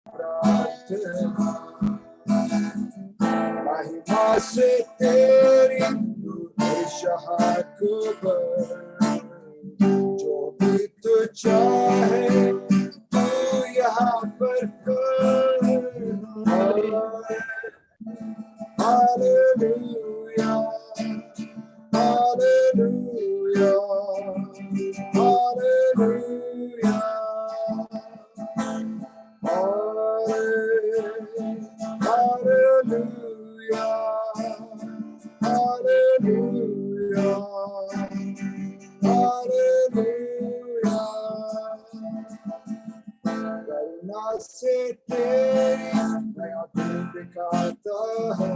प्रार्थना, महिमा से तेरी शहाकुबर, जो भी तू चाहे तू यहाँ पर कर। Hallelujah, hallelujah, hallelujah, hallelujah, hallelujah, hallelujah. करुणा से तेरी नया दिन दिखाता है,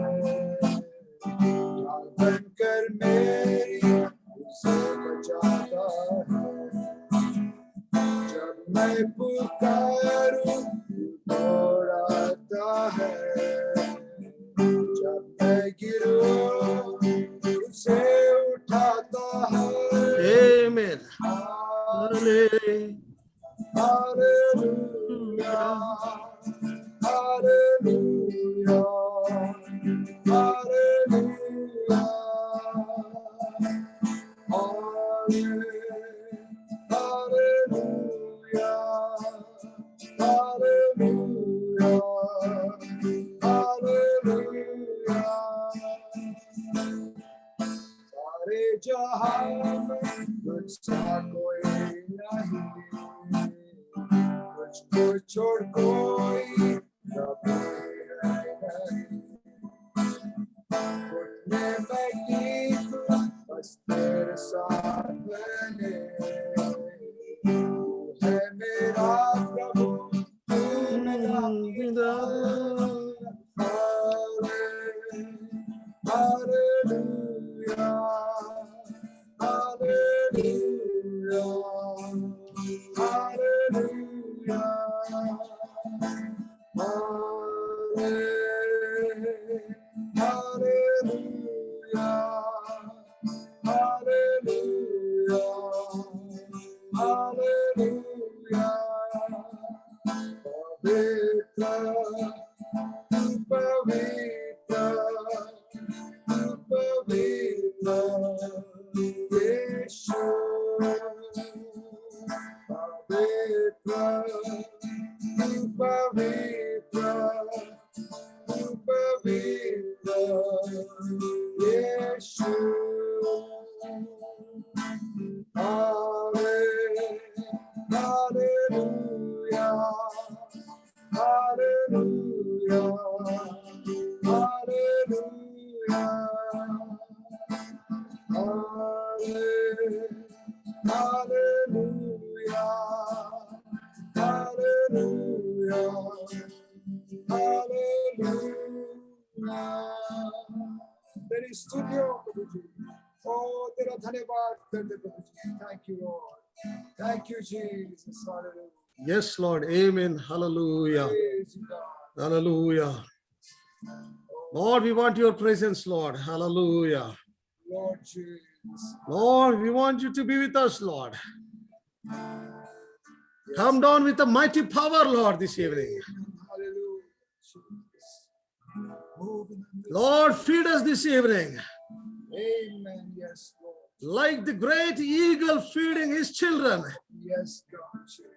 ढाल बनकर मेरी उसे बचाता है। जब मैं पुकारूं तू दौड़ाता है, जब मैं गिरूं उसे उठाता है। Amen. Hallelujah, hallelujah, hallelujah, hallelujah, hallelujah, hallelujah. सारे जहां में तुझसा कोई नहीं, तुझको छोड़ कोई कभी नहीं। घुटने में गीत बस तेरे साथ बने, तू है मेरा प्रभु, तू मेरा पिता। Hallelujah, hallelujah, hallelujah, hallelujah, hallelujah, hallelujah. Pavitra, pavitra, Yeshu, pavitra, pavitra, pavitra, Yeshu. Hallelujah, hallelujah, hallelujah, hallelujah, hallelujah, hallelujah. तेरी स्तुतियों प्रभु जी, ओ तेरा धन्यवाद करते प्रभु जी। Thank you Lord, thank you Jesus, hallelujah. Yes, Lord. Amen. Hallelujah. Praise you, God. Hallelujah. Lord, we want your presence, Lord. Hallelujah. Lord Jesus. Lord, we want you to be with us, Lord. Come down with a mighty power, Lord, this evening. Hallelujah, Jesus. Move in the midst. Lord, feed us this evening. Amen. Yes, Lord. Like the great eagle feeding his children. Yes, God, Jesus.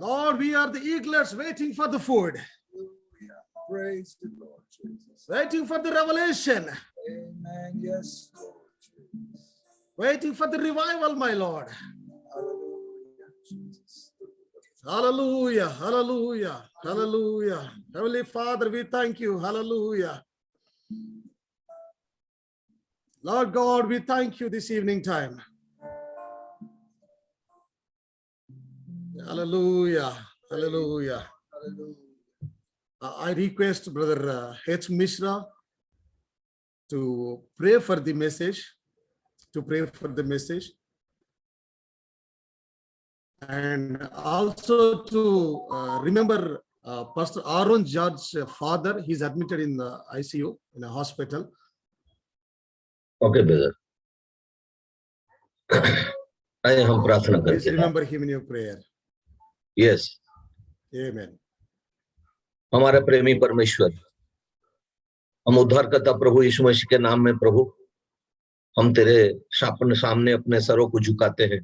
Lord, we are the eaglets waiting for the food, Hallelujah. Praise the Lord Jesus. waiting for the revelation, Amen. Yes, Lord Jesus. waiting for the revival, my Lord. Hallelujah, Jesus. Hallelujah, hallelujah, hallelujah. Heavenly Father, we thank you. Hallelujah. Lord God, we thank you this evening time. Hallelujah, hallelujah. Hallelujah. I request Brother H. Mishra to pray for the message, and also to remember Pastor Aaron George's father. He's admitted in the ICU in a hospital. Okay, brother. आइए हम प्रार्थना Please करते हैं। remember him in your prayer. Yes, Amen. हमारा प्रेमी परमेश्वर, हम उद्धारकर्ता प्रभु यीशु मसीह के नाम में प्रभु हम तेरे सामने अपने सरों को झुकाते हैं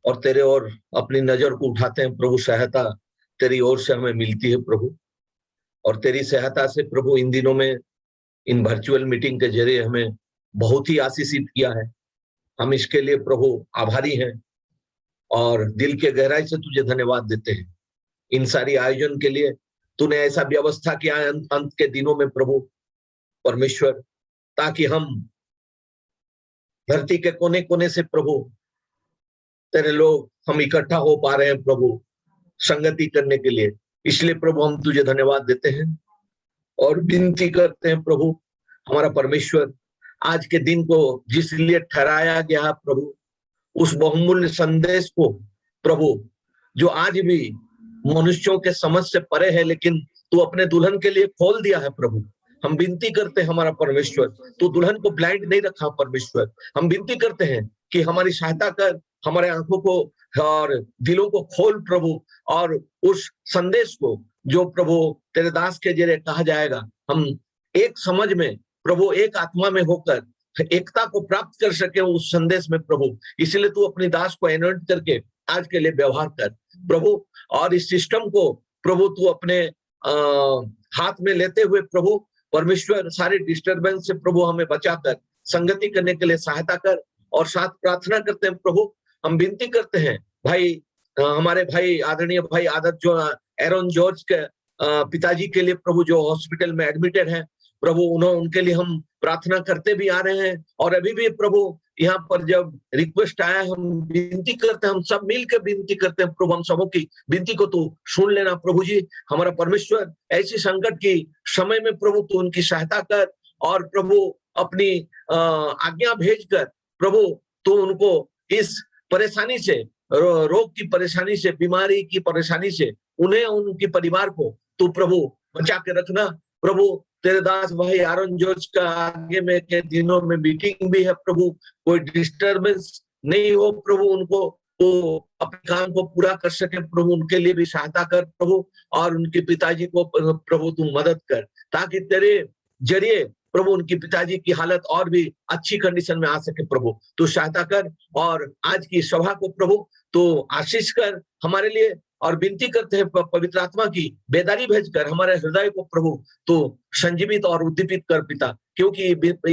और तेरे ओर अपनी नजर को उठाते हैं प्रभु। सहायता तेरी ओर से हमें मिलती है प्रभु, और तेरी सहायता से प्रभु इन दिनों में इन वर्चुअल मीटिंग के जरिए हमें बहुत ही आशीषित किया है। हम इसके लिए प्रभु आभारी हैं और दिल के गहराई से तुझे धन्यवाद देते हैं। इन सारी आयोजन के लिए तूने ऐसा व्यवस्था किया है अंत के दिनों में प्रभु परमेश्वर, ताकि हम धरती के कोने कोने से प्रभु तेरे लोग हम इकट्ठा हो पा रहे हैं प्रभु संगति करने के लिए। इसलिए प्रभु हम तुझे धन्यवाद देते हैं और विनती करते हैं प्रभु हमारा परमेश्वर, आज के दिन को जिस लिए ठहराया गया प्रभु, उस बहुमूल्य संदेश को प्रभु जो आज भी मनुष्यों के समझ से परे है, लेकिन तू अपने दुल्हन के लिए खोल दिया है प्रभु। हम विनती करते हैं हमारा परमेश्वर, तू दुल्हन को ब्लाइंड नहीं रखा परमेश्वर। हम विनती करते हैं कि हमारी सहायता कर, हमारे आंखों को और दिलों को खोल प्रभु, और उस संदेश को जो प्रभु तेरे दास के जरिए कहा जाएगा, हम एक समझ में प्रभु, एक आत्मा में होकर एकता को प्राप्त कर सके उस संदेश में प्रभु। इसलिए तू अपनी दास को एनॉइंट करके आज के लिए व्यवहार कर प्रभु, और इस सिस्टम को प्रभु तू अपने हाथ में लेते हुए प्रभु परमेश्वर सारे डिस्टरबेंस से प्रभु हमें बचाकर संगति करने के लिए सहायता कर। और साथ प्रार्थना करते हैं प्रभु, हम विनती करते हैं भाई हमारे भाई आदरणीय भाई आदर जो एरोन जॉर्ज के पिताजी के लिए प्रभु जो हॉस्पिटल में एडमिटेड है प्रभु, उनके लिए हम प्रार्थना करते भी आ रहे हैं। और अभी भी प्रभु यहाँ पर जब रिक्वेस्ट आया है, हम विनती करते हैं, हम सब मिलकर विनती करते हैं प्रभु, हम सबों की विनती को तू सुन लेना प्रभु जी। हमारा परमेश्वर ऐसी संकट की समय में प्रभु तू उनकी सहायता कर, और प्रभु अपनी आज्ञा भेजकर प्रभु तू उनको इस परेशानी से, रोग की परेशानी से, बीमारी की परेशानी से उन्हें उनके परिवार को तू प्रभु बचा के रखना प्रभु। तेरे दास भाई आरोन जॉर्ज का आगे में के दिनों में मीटिंग भी है प्रभु, कोई डिस्टरबेंस नहीं हो प्रभु, उनको वो अपने काम को पूरा कर सके प्रभु, उनके लिए भी सहायता कर प्रभु। और उनके पिताजी को प्रभु तू मदद कर, ताकि तेरे जरिए प्रभु उनकी पिताजी की हालत और भी अच्छी कंडीशन में आ सके प्रभु, तू सहायता कर। और आज की सभा को प्रभु तू आशीष कर हमारे लिए, और विनती करते हैं पवित्र आत्मा की बेदारी भेजकर हमारे हृदय को प्रभु तो संजीवित और उद्दीपित कर पिता, क्योंकि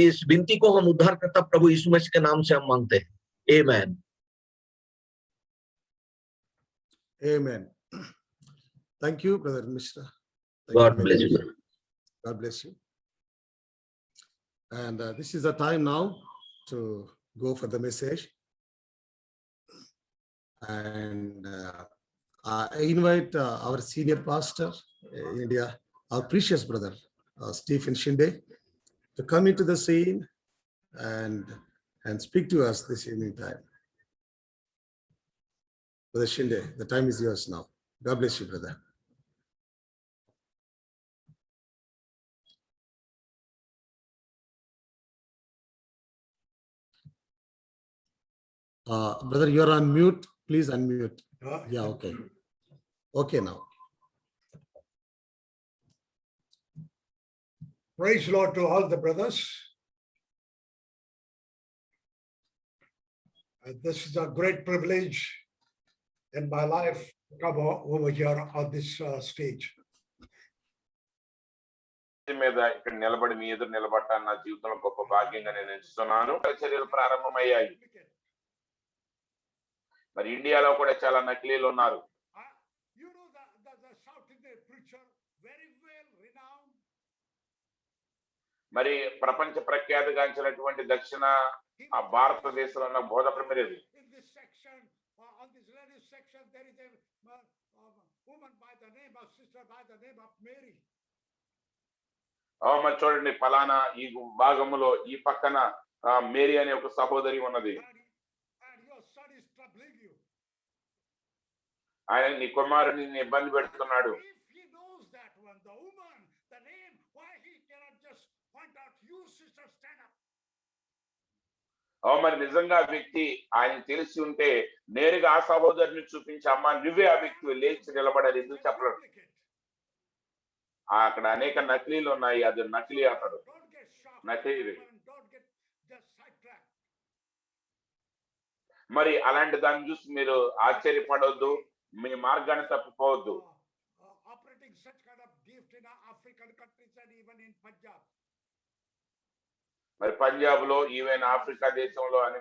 इस विनती को हम उद्धार करता प्रभु यीशु मसीह के नाम से हम मांगते हैं, आमेन। Amen. Thank you, Brother Mishra. God bless you. God bless you. And this is the time now to go for the message. And I invite our senior pastor in India, our precious brother, Stephen Shinde, to come into the scene and speak to us this evening time. Brother Shinde, the time is yours now. God bless you, brother. Brother, you're on mute. Please unmute. Yeah, okay. Okay now. Praise the Lord to all the brothers. This is a great privilege in my life to come over here on this stage. మీద ఇక్కడ నిలబడి మీ ఎదురు నిలబడటాన్ని నా జీవితంలో గొప్ప భాగ్యంగా నేను ఎంచుతున్నాను. చర్యలు ప్రారంభమయ్యాయి. మరి ఇండియాలో కూడా చాలా నకిలీలు ఉన్నారు. మరి ప్రపంచ ప్రఖ్యాతిగాంచినటువంటి దక్షిణ భారతదేశంలో ఉన్న బోధకుడు మీరు మరి చూడండి, ఫలానా ఈ భాగంలో ఈ పక్కన మేరీ అనే ఒక సహోదరి ఉన్నది. ఆయన నీ కుమారుని ఇబ్బంది పెడుతున్నాడు. మరి నిజంగా ఆ వ్యక్తి ఆయన తెలిసి ఉంటే నేరుగా ఆ సహోదరుని చూపించి అమ్మ నువ్వే ఆ వ్యక్తి లేచి నిలబడాలి ఎందుకు చెప్పలేదు. అక్కడ అనేక నకిలీలు ఉన్నాయి, అది నకిలీ అతడు, Don't get shocked. నకిలీ. Don't get just sidetracked. మరి అలాంటి దాన్ని చూసి మీరు ఆశ్చర్యపడవద్దు, మీ మార్గాన్ని తప్పిపోవద్దు. Operating such kind of gift in African countries and even in Punjab. మరి పంజాబ్ లో ఈవెన్ ఆఫ్రికా దేశంలో అని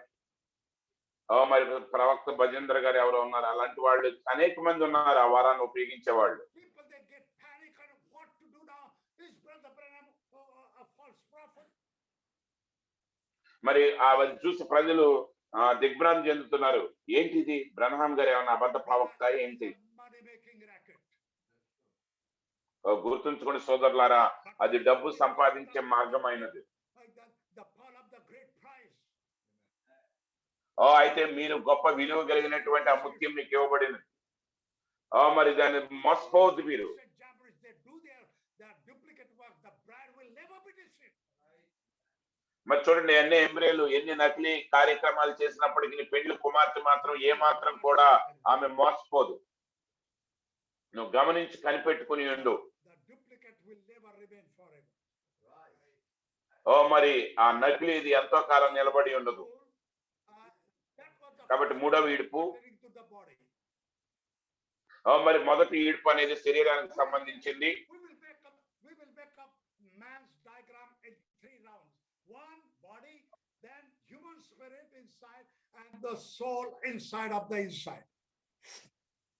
మరి ప్రవక్త భజేంద్ర గారు ఎవరో ఉన్నారు, అలాంటి వాళ్ళు అనేక మంది ఉన్నారు ఆ వారాన్ని ఉపయోగించే వాళ్ళు. People they get panic and what to do now? Is Brother Branham a false prophet? మరి అవన్నీ చూసి ప్రజలు దిగ్భ్రాంతి చెందుతున్నారు. ఏంటిది, బ్రహ్మాం గారు ఏమన్నా అబద్ధ ప్రవక్త ఏంటి? Money making racket. గుర్తుంచుకోండి సోదరులారా, అది డబ్బు సంపాదించే మార్గం అయినది. The pearl of the great price. అయితే మీరు గొప్ప విలువ కలిగినటువంటి ఆ ముత్యం మీకు ఇవ్వబడింది. మరి దాన్ని మోసపోవద్దు మీరు. They do their duplicate work. The bride will never be deceived. మరి చూడండి, ఎన్ని ఎంబ్రేలు ఎన్ని నకిలీ కార్యక్రమాలు చేసినప్పటికీ పెళ్లి కుమార్తె మాత్రం ఏ మాత్రం కూడా ఆమె మోసపోదు. నువ్వు గమనించి కనిపెట్టుకుని ఉండు. The duplicate will never remain forever. మరి ఆ నకిలీది ఎంతో కాలం నిలబడి ఉండదు. కాబట్టి మూడవ ఈడుపు, మరి మొదటి ఈడుపు అనేది శరీరానికి సంబంధించింది. We will make up man's diagram in 3 rounds. 1 body, then human spirit inside and the soul inside of the inside.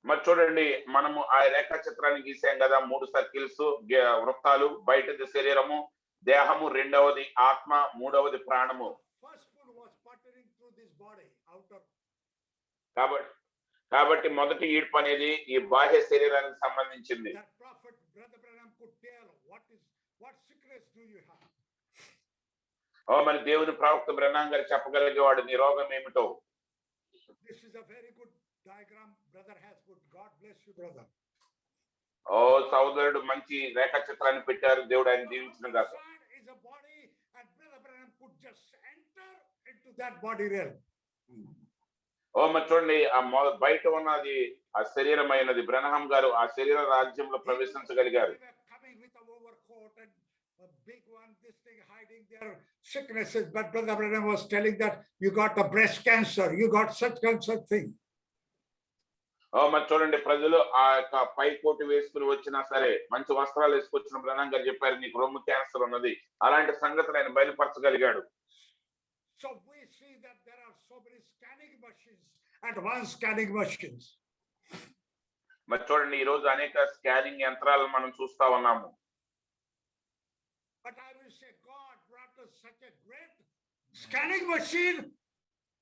మరి చూడండి, మనము ఆ రేఖా చిత్రాన్ని గీసాం కదా, 3 సర్కిల్స్ వృత్తాలు. బయటది శరీరము, దేహము, రెండవది ఆత్మ, మూడవది ప్రాణము. First spoon was puttering through this body outer. కాబట్టి మొదటి ఈడ్పు అనేది ఈ బాహ్య శరీరానికి సంబంధించింది. That prophet Brother Branham could tell what sickness do you have? మరి దేవుని ప్రవక్త బ్రహ్మాం గారు చెప్పగలిగేవాడు నీ రోగం ఏమిటో. This is a very good diagram brother has put. God bless you brother. సహోదరుడు మంచి రేఖా చిత్రాన్ని పెట్టారు, దేవుడు ఆయన దీవించిన గాక. Is a body and Brother Branham could just enter into that body realm. మరి చూడండి, ఆ బయట ఉన్నది ఆ శరీరమైనది. బ్రహ్మాం గారు ఆ శరీర రాజ్యంలో ప్రవేశించగలిగారు. Coming with a overcoat and a big one, this thing hiding their sicknesses. But Brother Branham was telling that you got a breast cancer, you got such thing. మరి చూడండి, ప్రజలు ఆ యొక్క పై కోటు వేసుకుని వచ్చినా సరే, మంచి వస్త్రాలు వేసుకొచ్చిన బ్రహ్మాం గారు చెప్పారు నీకు రొమ్ము క్యాన్సర్ ఉన్నది. అలాంటి సంగతులు ఆయన బయలుపరచగలిగాడు. So we see that there are so many scanning machines, advanced scanning machines. మరి చూడండి, ఈ రోజు అనేక స్కానింగ్ యంత్రాలను మనం చూస్తా ఉన్నాము. But I will say God brought us such a great scanning machine.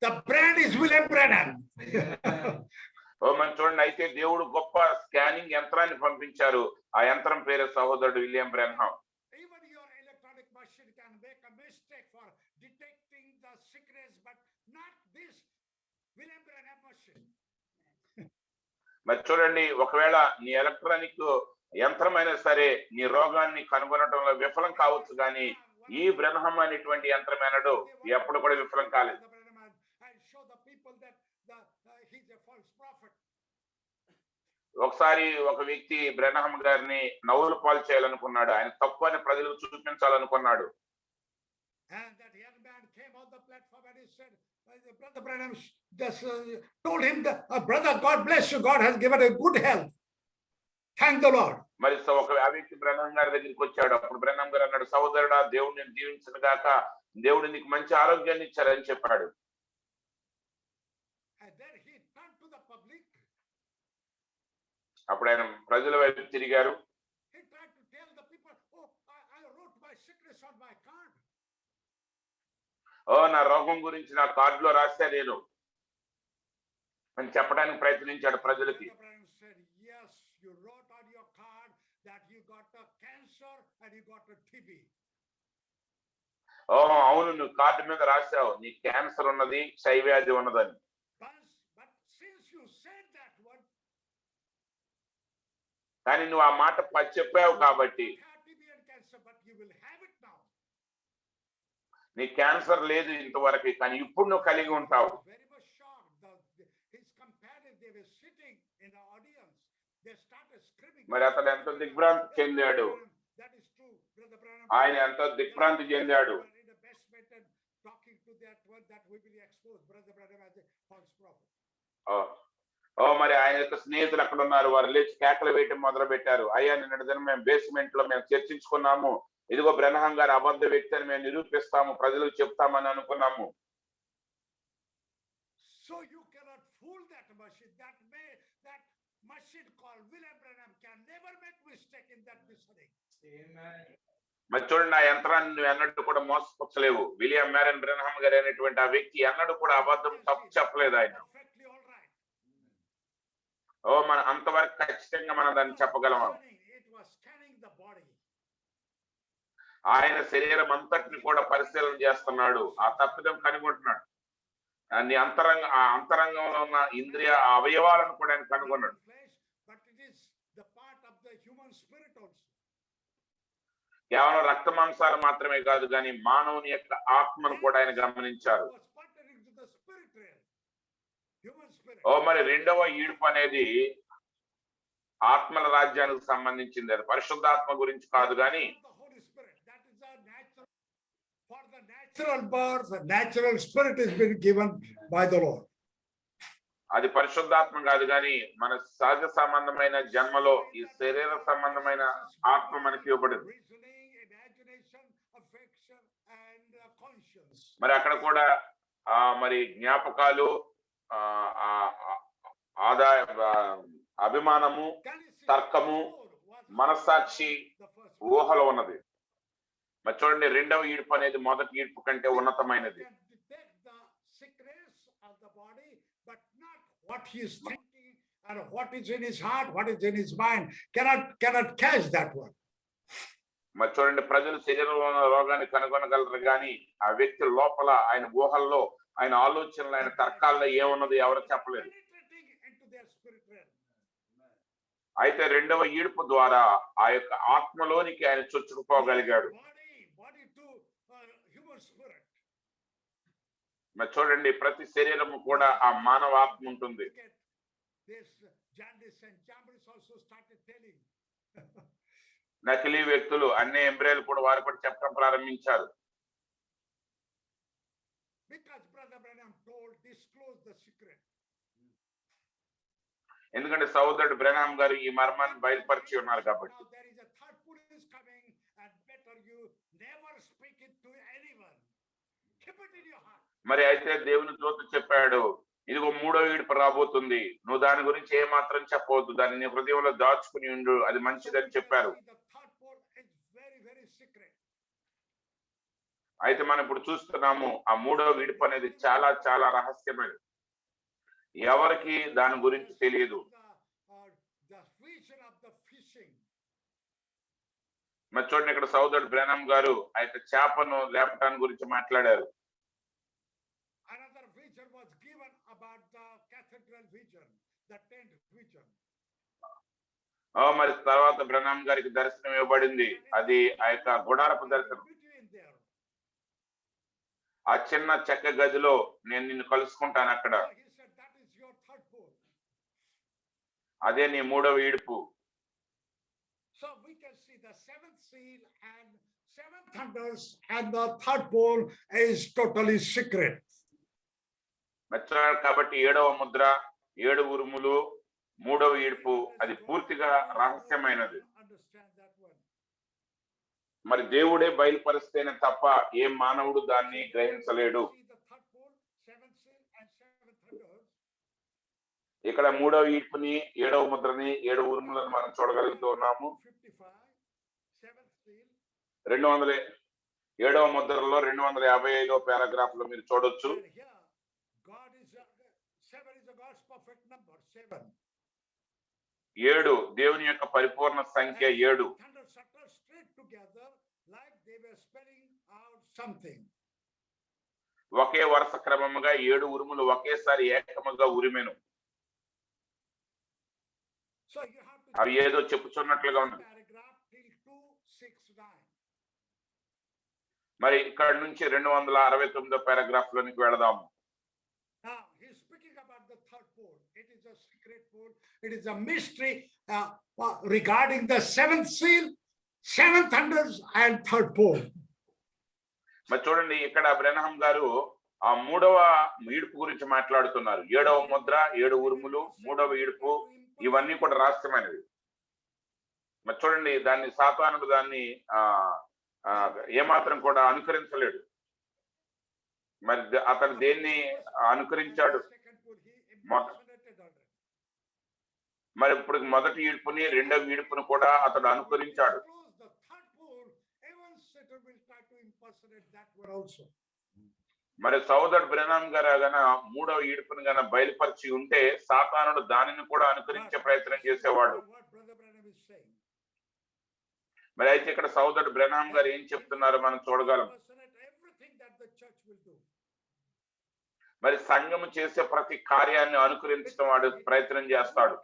The brand is William Branham. మనం చూడండి, అయితే దేవుడు గొప్ప స్కానింగ్ యంత్రాన్ని పంపించారు. ఆ యంత్రం పేరు సహోదరుడు William Branham. Even your electronic machine can make a mistake for detecting the sickness, but not this William Branham machine. మరి చూడండి, ఒకవేళ నీ ఎలక్ట్రానిక్ యంత్రమైనా సరే నీ రోగాన్ని కనుగొనడంలో విఫలం కావచ్చు, కానీ ఈ బ్రెన్హామ్ అనేటువంటి యంత్రం అనడు ఎప్పుడు కూడా విఫలం కాలేదు. ఒకసారి ఒక వ్యక్తి బ్రెన్హామ్ గారిని నవ్వుల పాలు చేయాలనుకున్నాడు. ఆయన తప్పు అని ప్రజలకు చూపించాలనుకున్నాడు. Brother Branham just told him that, brother, God bless you. God has given a good health. Thank the Lord. మరి ఒక వ్యక్తి బ్రెన్హామ్ గారి దగ్గరికి వచ్చాడు. అప్పుడు బ్రెన్హామ్ గారు అన్నాడు, సహోదరుడా దేవుడిని దీవించను గాక, దేవుడు నీకు మంచి ఆరోగ్యాన్ని ఇచ్చారని చెప్పాడు. And then he turned to the public. అప్పుడు ఆయన ప్రజల వైపు తిరిగారు. He tried to tell the people, oh, I wrote my sickness on my card. నా రోగం గురించి నా కార్డులో రాస్తే నేను అని చెప్పడానికి ప్రయత్నించాడు ప్రజలకి. Yes, you wrote on your card that you got a cancer and you got a TB. అవును, నువ్వు కార్డు మీద రాశావు నీ క్యాన్సర్ ఉన్నది, క్షయవ్యాధి ఉన్నదని. But since you said that one, కానీ నువ్వు ఆ మాట చెప్పావు కాబట్టి నీ క్యాన్సర్ లేదు ఇంతవరకు, కానీ ఇప్పుడు నువ్వు కలిగి ఉంటావు. Very much shocked. His companions, they were sitting in the audience. They started screaming. మరి అతను ఎంతో దిగ్భ్రాంతి చెందాడు. That is true, Brother Branham. ఆయన ఎంతో దిగ్భ్రాంతి చెందాడు. In the basement and talking to that one that we will expose Brother Branham as a false prophet. మరి ఆయన యొక్క స్నేహితులు అక్కడ ఉన్నారు. వారు లేచి కేకలు వేయటం మొదలు పెట్టారు. అయ్యా నిన్నటి దినం మేము బేస్మెంట్ లో మేము చర్చించుకున్నాము, ఇదిగో బ్రహ్నం గారు అబద్ధ వ్యక్తి అని మేము నిరూపిస్తాము, ప్రజలకు చెప్తామని అనుకున్నాము. So you cannot fool that machine. That machine called William Branham can never make mistake in that listening. మరి చూడండి, ఆ యంత్రాన్ని నువ్వు ఎన్నడూ కూడా మోసపుచ్చలేవు. విలియం మ్యారన్ బ్రెన్హాం గారు అనేటువంటి ఆ వ్యక్తి ఎన్నడూ కూడా అబద్ధం తప్పు చెప్పలేదు. ఆయన Perfectly all right. మన అంతవరకు ఖచ్చితంగా మనం దాన్ని చెప్పగలం. It was scanning the body. ఆయన శరీరం అంతటిని కూడా పరిశీలన చేస్తున్నాడు, ఆ తప్పిదం కనుగొంటున్నాడు. నీ ఆ అంతరంగంలో ఉన్న ఇంద్రియ అవయవాలను కూడా ఆయన కనుగొన్నాడు. But it is the part of the human spirit also. కేవలం రక్త మాంసాలు మాత్రమే కాదు, కానీ మానవుని యొక్క ఆత్మను కూడా ఆయన గమనించారు. Was pertaining to the spirit realm. Human spirit. మరి రెండవ ఈడుపు అనేది ఆత్మల రాజ్యానికి సంబంధించింది. అది పరిశుద్ధాత్మ గురించి కాదు, కానీ The Holy Spirit. That is the natural. For the natural birth, the natural spirit is being given by the Lord. అది పరిశుద్ధాత్మ కాదు, కానీ మన సహజ సంబంధమైన జన్మలో ఈ శరీర సంబంధమైన ఆత్మ మనకి ఇవ్వబడింది. Reasoning, imagination, affection, and conscience. మరి అక్కడ కూడా మరి జ్ఞాపకాలు, ఆదాయ అభిమానము, Can you see తర్కము, was మనస్సాక్షి the first ఊహలో ఉన్నది. మరి చూడండి, రెండవ ఈడ్పు అనేది మొదటి ఈడ్పు కంటే ఉన్నతమైనది. can detect the secrets of the body, but not what he is thinking and what is in his heart, what is in his mind. Cannot catch that one. మరి చూడండి, ప్రజలు శరీరంలో ఉన్న రోగాన్ని కనుగొనగలరు, కానీ ఆ వ్యక్తి లోపల ఆయన ఊహల్లో, ఆయన ఆలోచనలు, ఆయన తర్కాల్లో ఏమున్నది ఎవరు చెప్పలేరు. Penetrating into their spirit realm. అయితే రెండవ ఈడ్పు ద్వారా ఆ యొక్క ఆత్మలోనికి ఆయన చొచ్చుకుపోగలిగాడు. Body to human spirit. మరి చూడండి, ప్రతి శరీరము కూడా ఆ మానవ ఆత్మ ఉంటుంది. Look at this Jandis and Jambres also started telling. నకిలీ వ్యక్తులు, అన్ని ఎంబ్రేలు కూడా వారు కూడా చెప్పడం ప్రారంభించారు. Because Brother Branham disclosed the secret. ఎందుకంటే సోదరుడు బ్రెనహాం గారు ఈ మర్మాన్ని బయలుపరిచి ఉన్నారు కాబట్టి. Now there is a third pull is coming, and better you never speak it to anyone. Keep it in your heart. మరి అయితే దేవుని దూత చెప్పాడు, ఇదిగో మూడో ఈడుపు రాబోతుంది, నువ్వు దాని గురించి ఏ మాత్రం చెప్పవద్దు, దాన్ని నీ హృదయంలో దాచుకుని ఉండు, అది మంచిదని చెప్పారు. The third pull is very, very secret. అయితే మనం ఇప్పుడు చూస్తున్నాము, ఆ మూడో ఈడుపు అనేది చాలా చాలా రహస్యమైనది. ఎవరికి దాని గురించి తెలియదు. The vision of the fishing. మరి చూడండి, ఇక్కడ సోదరుడు బ్రెనహాం గారు ఆ యొక్క చేపను లేపటాన్ని గురించి మాట్లాడారు. Another vision was given about the cathedral vision, the tent vision. మరి తర్వాత బ్రెనహాం గారికి దర్శనం ఇవ్వబడింది, అది ఆ యొక్క గుడారపు దర్శనం. Between there. ఆ చిన్న చెక్క గదిలో నేను నిన్ను కలుసుకుంటాను అక్కడ. So he said that is your third pull. అదే నీ మూడవ ఈడుపు. So we can see the seventh seal and seven thunders, and the third pull is totally secret. కాబట్టి ఏడవ ముద్ర, ఏడు ఉరుములు, మూడవ ఈడుపు అది పూర్తిగా రహస్యమైనది. Understand that one. మరి దేవుడే బయలుపరిస్తేనే తప్ప ఏ మానవుడు దాన్ని గ్రహించలేడు. See the third pull, seventh seal and seven thunders. ఇక్కడ మూడవ ఈడ్పుని, ఏడవ ముద్రని, ఏడు ఉరుములను మనం చూడగలుగుతూ ఉన్నాము. 55, seventh seal. 7వ ముద్రలో 255వ పారాగ్రాఫ్ లో మీరు చూడొచ్చు. And here, God is seven is a God's perfect number. 7. 7 దేవుని యొక్క పరిపూర్ణ సంఖ్య 7. Thunders settled straight together like they were spelling out something. ఒకే వరుస క్రమముగా 7 ఉరుములు ఒకేసారి ఏకముగా ఉరిమెను. So you have to అవి ఏదో చెప్పుచున్నట్లుగా ఉన్నది. paragraph till 269. మరి ఇక్కడ నుంచి 269వ పారాగ్రాఫ్ లోనికి వెళదాము. Now, he's speaking about the third pole. It is a secret pole. It is a mystery regarding the seventh seal, seventh thunders, and third pole. మరి చూడండి, ఇక్కడ బ్రెనహం గారు ఆ 3వ ఈడుపు గురించి మాట్లాడుతున్నారు. 7వ ముద్ర, 7 ఉరుములు, 3వ ఈడుపు, ఇవన్నీ కూడా రహస్యమైనవి. మరి చూడండి, దాన్ని సాతానుడు దాన్ని ఏమాత్రం కూడా అనుకరించలేడు. మరి అతను దేన్ని అనుకరించాడు? మరి ఇప్పుడు మొదటి ఈడుపుని, 2వ ఈడుపుని కూడా అతడు అనుకరించాడు. మరి సోదరుడు బ్రెనహం గారు గన 3వ ఈడుపుని గన బయలుపరిచి ఉంటే సాతానుడు దానిని కూడా అనుకరించే ప్రయత్నం చేసేవాడు. మరి అయితే ఇక్కడ సోదరుడు బ్రెనహం గారు ఏం చెప్తున్నారో మనం చూడగలం. మరి సంఘము చేసే ప్రతి కార్యాన్ని అనుకరించడం వాడు ప్రయత్నం చేస్తాడు.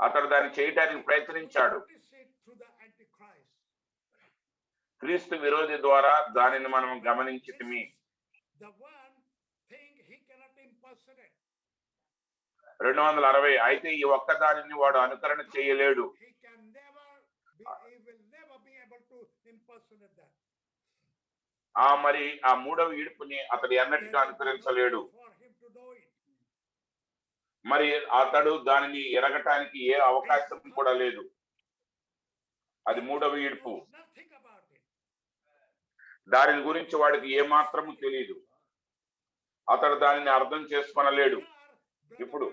అతడు దాన్ని చేయడానికి ప్రయత్నించాడు. క్రీస్తు విరోధి ద్వారా దానిని మనం గమనించితిమి. 260 అయితే ఈ ఒక్క దానిని వాడు అనుకరణ చేయలేడు. మరి ఆ 3వ ఈడుపుని అతడు ఎన్నటిగా అనుకరించలేడు. మరి అతడు దానిని ఎరగటానికి ఏ అవకాశం కూడా లేదు. అది 3వ ఈడుపు. దాని గురించి వాడికి ఏ మాత్రము తెలియదు. అతడు దానిని అర్థం చేసుకొనలేడు. ఇప్పుడు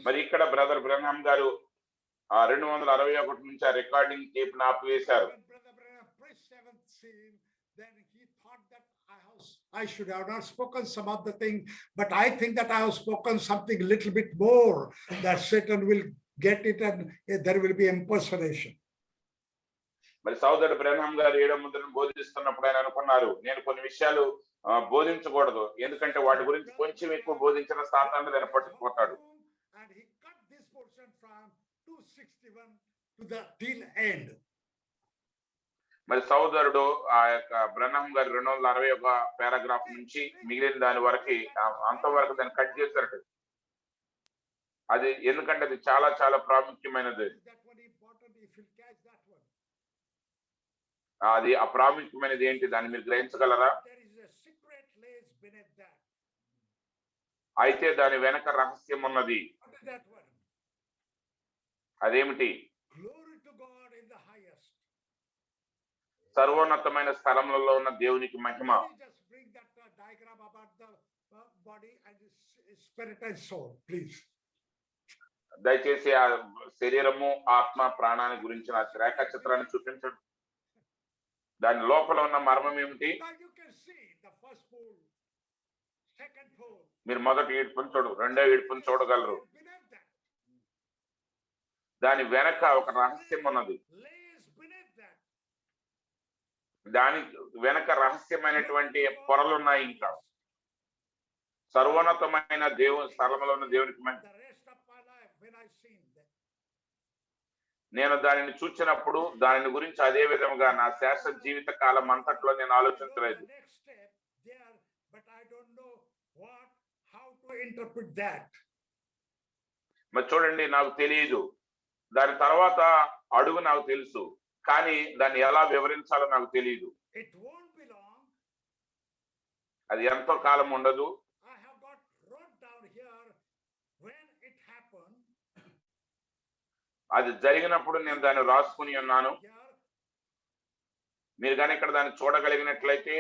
మరి ఇక్కడ బ్రదర్ బ్రెనహం గారు 261 నుంచి ఆ రికార్డింగ్ టేప్ ఆపివేశారు. I should have not spoken some of the thing, but I think that I have spoken something little bit more, that Satan will get it and there will be impersonation. మరి సోదరుడు బ్రెనహం గారు 7వ ముద్రను బోధిస్తున్నప్పుడు ఆయన అనుకున్నారు, నేను కొన్ని విషయాలు బోధించకూడదు, ఎందుకంటే వాటి గురించి కొంచెం ఎక్కువ బోధించిన సాతానుడు దాన్ని పట్టుకుపోతాడు. మరి సోదరుడు ఆ యొక్క బ్రెనహం గారు 261 పారాగ్రాఫ్ నుంచి మిగిలిన దాని వరకు అంతవరకు దాన్ని కట్ చేశారు. అది ఎందుకంటే అది చాలా చాలా ప్రాముఖ్యమైనది. అది ఆ ప్రాముఖ్యమైనది ఏంటి, దాన్ని మీరు గ్రహించగలరా? అయితే దాని వెనక రహస్యం ఉన్నది. అదేమిటి? సర్వోన్నతమైన స్థలములలో ఉన్న దేవునికి మహిమ. దయచేసి ఆ శరీరము, ఆత్మ, ప్రాణాన్ని గురించిన రేఖా చిత్రాన్ని చూపించండి. దాని లోపల ఉన్న మర్మం ఏమిటి? మీరు మొదటి ఈడ్పుని చూడు, 2వ ఈడ్పుని చూడగలరు. దాని వెనక ఒక రహస్యం ఉన్నది. దాని వెనక రహస్యమైనటువంటి పొరలు ఉన్నాయి. ఇంకా సర్వోన్నతమైన దేవుని స్థలంలో ఉన్న దేవునికి నేను దానిని చూచినప్పుడు దానిని గురించి అదే విధముగా నా శాశ్వత జీవిత కాలం అంతట్లో నేను ఆలోచించలేదు. మరి చూడండి, నాకు తెలియదు. దాని తర్వాత అడుగు నాకు తెలుసు, కానీ దాన్ని ఎలా వివరించాలో నాకు తెలియదు. అది ఎంతో కాలం ఉండదు. అది జరిగినప్పుడు నేను దాన్ని రాసుకుని ఉన్నాను. మీరు కానీ ఇక్కడ దాన్ని చూడగలిగినట్లయితే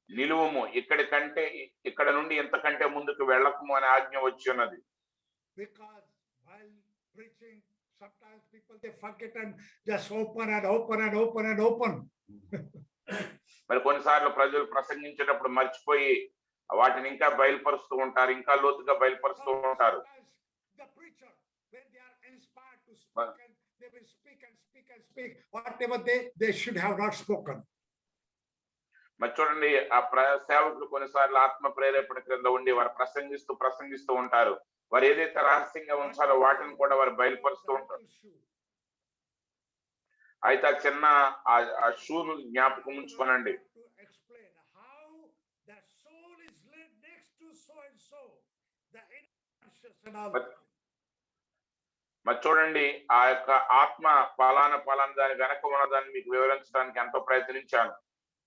నిలువము, ఇక్కడ నుండి ఎంతకంటే ముందుకు వెళ్ళకము అనే ఆజ్ఞ వచ్చి ఉన్నది. Sometimes people they forget and just open and open and open and open. మరి కొన్నిసార్లు ప్రజలు ప్రసంగించేటప్పుడు మర్చిపోయి వాటిని ఇంకా బయలుపరుస్తూ ఉంటారు, ఇంకా లోతుగా బయలుపరుస్తూ ఉంటారు. They will speak and speak and speak whatever they should have not spoken. మరి చూడండి ఆ సేవకులు కొన్నిసార్లు ఆత్మ ప్రేరేపణ క్రింద ఉండి వారు ప్రసంగిస్తూ ఉంటారు. వారు ఏదైతే రహస్యంగా ఉంచాలో వాటిని కూడా వారు బయలుపరుస్తూ ఉంటారు. అయితే ఆ చిన్న ఆ షూను జ్ఞాపకం ఉంచుకోనండి. Explain how the soul is laid next to so and so, the inner conscious and all. మరి చూడండి ఆ యొక్క ఆత్మ పలానా దాని వెనక ఉన్నదాన్ని మీకు వివరించడానికి ఎంతో ప్రయత్నించాను.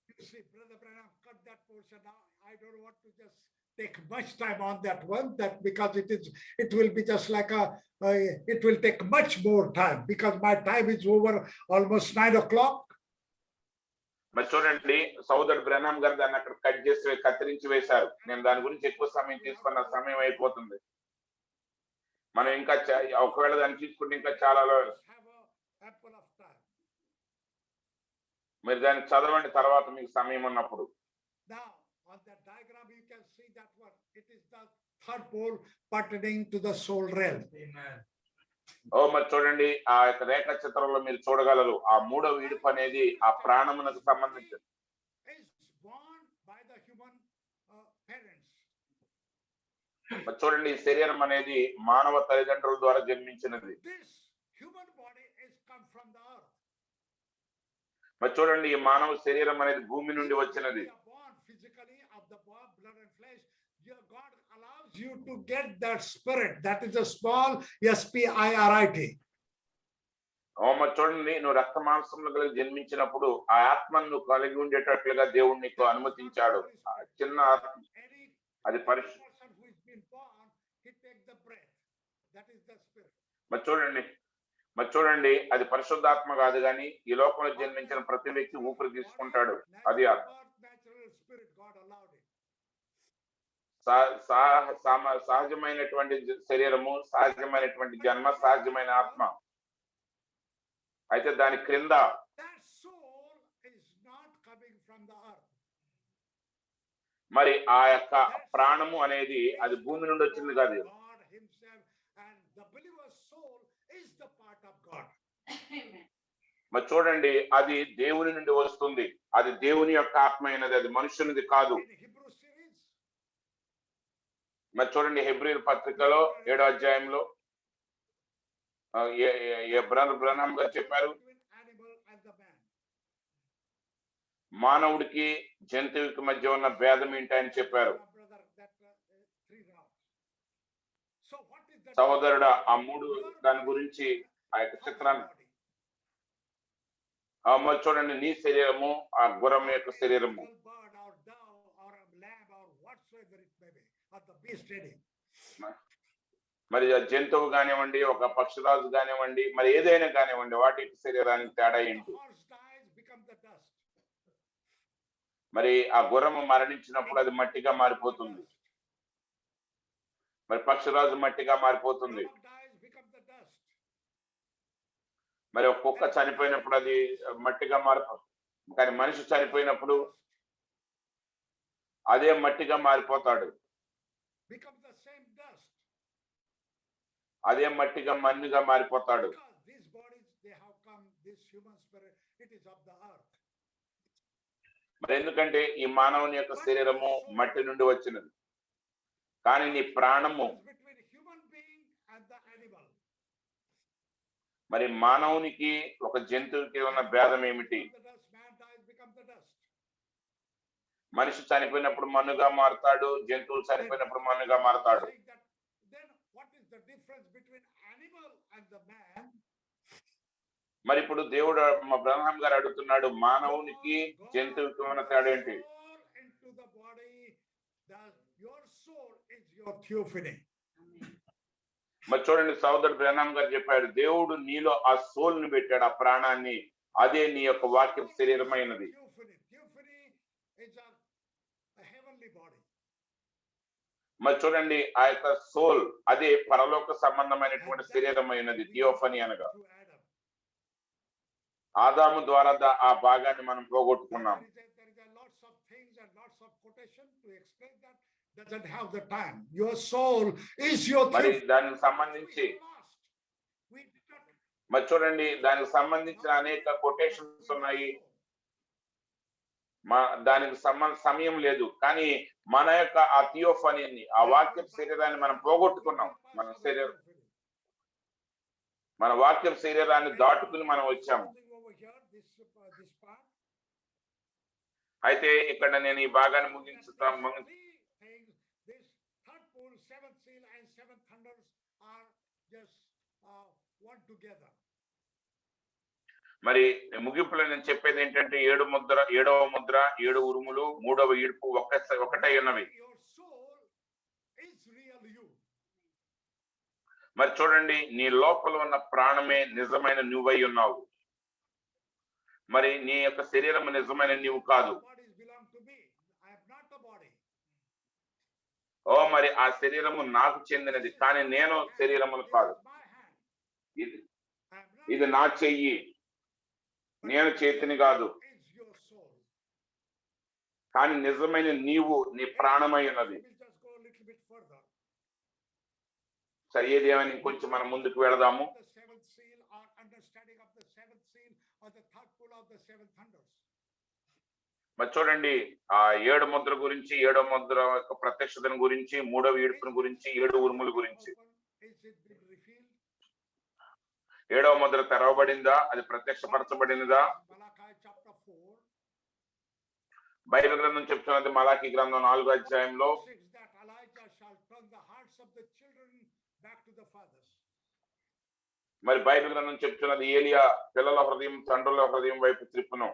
You see, Brother Branham cut that portion out. I don't want to just take much time on that one, that because it will be just like it will take much more time because my time is over almost 9 o'clock. మరి చూడండి సోదరుడు బ్రహ్నాం గారు దాన్ని అక్కడ కత్తిరించి వేశారు. నేను దాని గురించి ఎక్కువ సమయం తీసుకున్న సమయం అయిపోతుంది. మనం ఇంకా ఒకవేళ దాన్ని తీసుకుంటే ఇంకా చాలా మీరు దాన్ని చదవండి తర్వాత మీకు సమయం ఉన్నప్పుడు. Now on that diagram you can see that one. It is the third pole pertaining to the soul realm. Amen. మరి చూడండి ఆ యొక్క రేఖ చిత్రంలో మీరు చూడగలరు ఆ మూడవ విడుపు అనేది ఆ ప్రాణమునకు సంబంధించింది. మరి చూడండి ఈ శరీరం అనేది మానవ తల్లిదండ్రుల ద్వారా జన్మించినది. మరి చూడండి ఈ మానవ శరీరం అనేది భూమి నుండి వచ్చినది. You to get that spirit, that is a small spirit. మరి చూడండి నువ్వు రక్త మాంసంలో కలిగి జన్మించినప్పుడు ఆ ఆత్మను నువ్వు కలిగి ఉండేటట్లుగా దేవుడు నీకు అనుమతించాడు. చిన్న ఆత్మ అది మరి చూడండి అది పరిశుద్ధాత్మ కాదు కానీ ఈ లోకంలో జన్మించిన ప్రతి వ్యక్తి ఊపిరి తీసుకుంటాడు. అది ఆత్మ. సహజమైనటువంటి శరీరము, సహజమైనటువంటి జన్మ, సహజమైన ఆత్మ. అయితే దాని క్రింద మరి ఆ యొక్క ప్రాణము అనేది అది భూమి నుండి వచ్చింది కాదు. మరి చూడండి అది దేవుని నుండి వస్తుంది. అది దేవుని యొక్క ఆత్మ అయినది, అది మనుషునిది కాదు. మరి చూడండి హెబ్రీయుల పత్రికలో 7వ అధ్యాయంలో బ్రహ్నాం గారు చెప్పారు మానవుడికి జంతువుకి మధ్య ఉన్న భేదం ఏంటి అని చెప్పారు. సహోదరుడు ఆ మూడు దాని గురించి ఆ యొక్క చిత్రాన్ని మరి చూడండి నీ శరీరము ఆ గుర్రం యొక్క శరీరము మరి జంతువు కానివ్వండి, ఒక పక్షిరాజు కానివ్వండి, మరి ఏదైనా కానివ్వండి, వాటి శరీరానికి తేడా ఏంటి? మరి ఆ గుర్రము మరణించినప్పుడు అది మట్టిగా మారిపోతుంది. మరి పక్షిరాజు మట్టిగా మారిపోతుంది. మరి ఒక కుక్క చనిపోయినప్పుడు అది మట్టిగా మారిపోతుంది. కానీ మనిషి చనిపోయినప్పుడు అదే మట్టిగా మారిపోతాడు. అదే మట్టిగా మన్నుగా మారిపోతాడు. మరి ఎందుకంటే ఈ మానవుని యొక్క శరీరము మట్టి నుండి వచ్చినది, కానీ నీ ప్రాణము మరి మానవునికి ఒక జంతువుకి ఉన్న భేదం ఏమిటి? మనిషి చనిపోయినప్పుడు మన్నుగా మారుతాడు, జంతువులు చనిపోయినప్పుడు మన్నుగా మారుతాడు. మరి ఇప్పుడు దేవుడు మా బ్రహ్మం గారు అడుగుతున్నాడు, మానవునికి జంతువుకి ఉన్న తేడా ఏంటి? మరి చూడండి సోదరుడు బ్రహ్మం గారు చెప్పాడు, దేవుడు నీలో ఆ సోల్ ని పెట్టాడు, ఆ ప్రాణాన్ని, అదే నీ యొక్క వాక్య శరీరమైనది. మరి చూడండి ఆ యొక్క సోల్ అదే పరలోక సంబంధమైనటువంటి శరీరమైనది, థియోఫనీ అనగా. ఆదాము ద్వారా ఆ భాగాన్ని మనం పోగొట్టుకున్నాం. మరి దానికి సంబంధించి మరి చూడండి దానికి సంబంధించిన అనేక కొటేషన్స్ ఉన్నాయి. దానికి సమయం లేదు. కానీ మన యొక్క ఆ థియోఫనీని, ఆ వాక్యపు శరీరాన్ని మనం పోగొట్టుకున్నాం. మన వాక్యపు శరీరాన్ని దాటుకుని మనం వచ్చాము. అయితే ఇక్కడ నేను ఈ భాగాన్ని ముగించుతాను. మరి ముగింపులో నేను చెప్పేది ఏంటంటే 7వ ముద్ర, 7 ఉరుములు, 3వ ఈడ్పు ఒకటై ఉన్నవి. మరి చూడండి, నీ లోపల ఉన్న ప్రాణమే నిజమైన నువ్వై ఉన్నావు. మరి నీ యొక్క శరీరం నిజమైన నీవు కాదు. మరి ఆ శరీరము నాకు చెందినది, కానీ నేను శరీరమును కాదు. ఇది నా చెయ్యి, నేను చేతిని కాదు. కానీ నిజమైన నీవు నీ ప్రాణమై ఉన్నది. సరే, ఏది ఏమైనా ఇంకొంచెం మనం ముందుకు వెళదాము. మరి చూడండి, ఆ 7 ముద్ర గురించి, 7వ ముద్ర యొక్క ప్రత్యక్షతను గురించి, 3వ ఈడ్పును గురించి, 7 ఉరుముల గురించి. 7వ ముద్ర తెరవబడిందా? అది ప్రత్యక్షపరచబడినదా? బైబిల్ గ్రంథం చెప్తున్నది మలాకి గ్రంథం 4వ అధ్యాయంలో, మరి బైబిల్ గ్రంథం చెప్తున్నది ఏలియా పిల్లల హృదయం తండ్రుల హృదయం వైపు త్రిప్పును.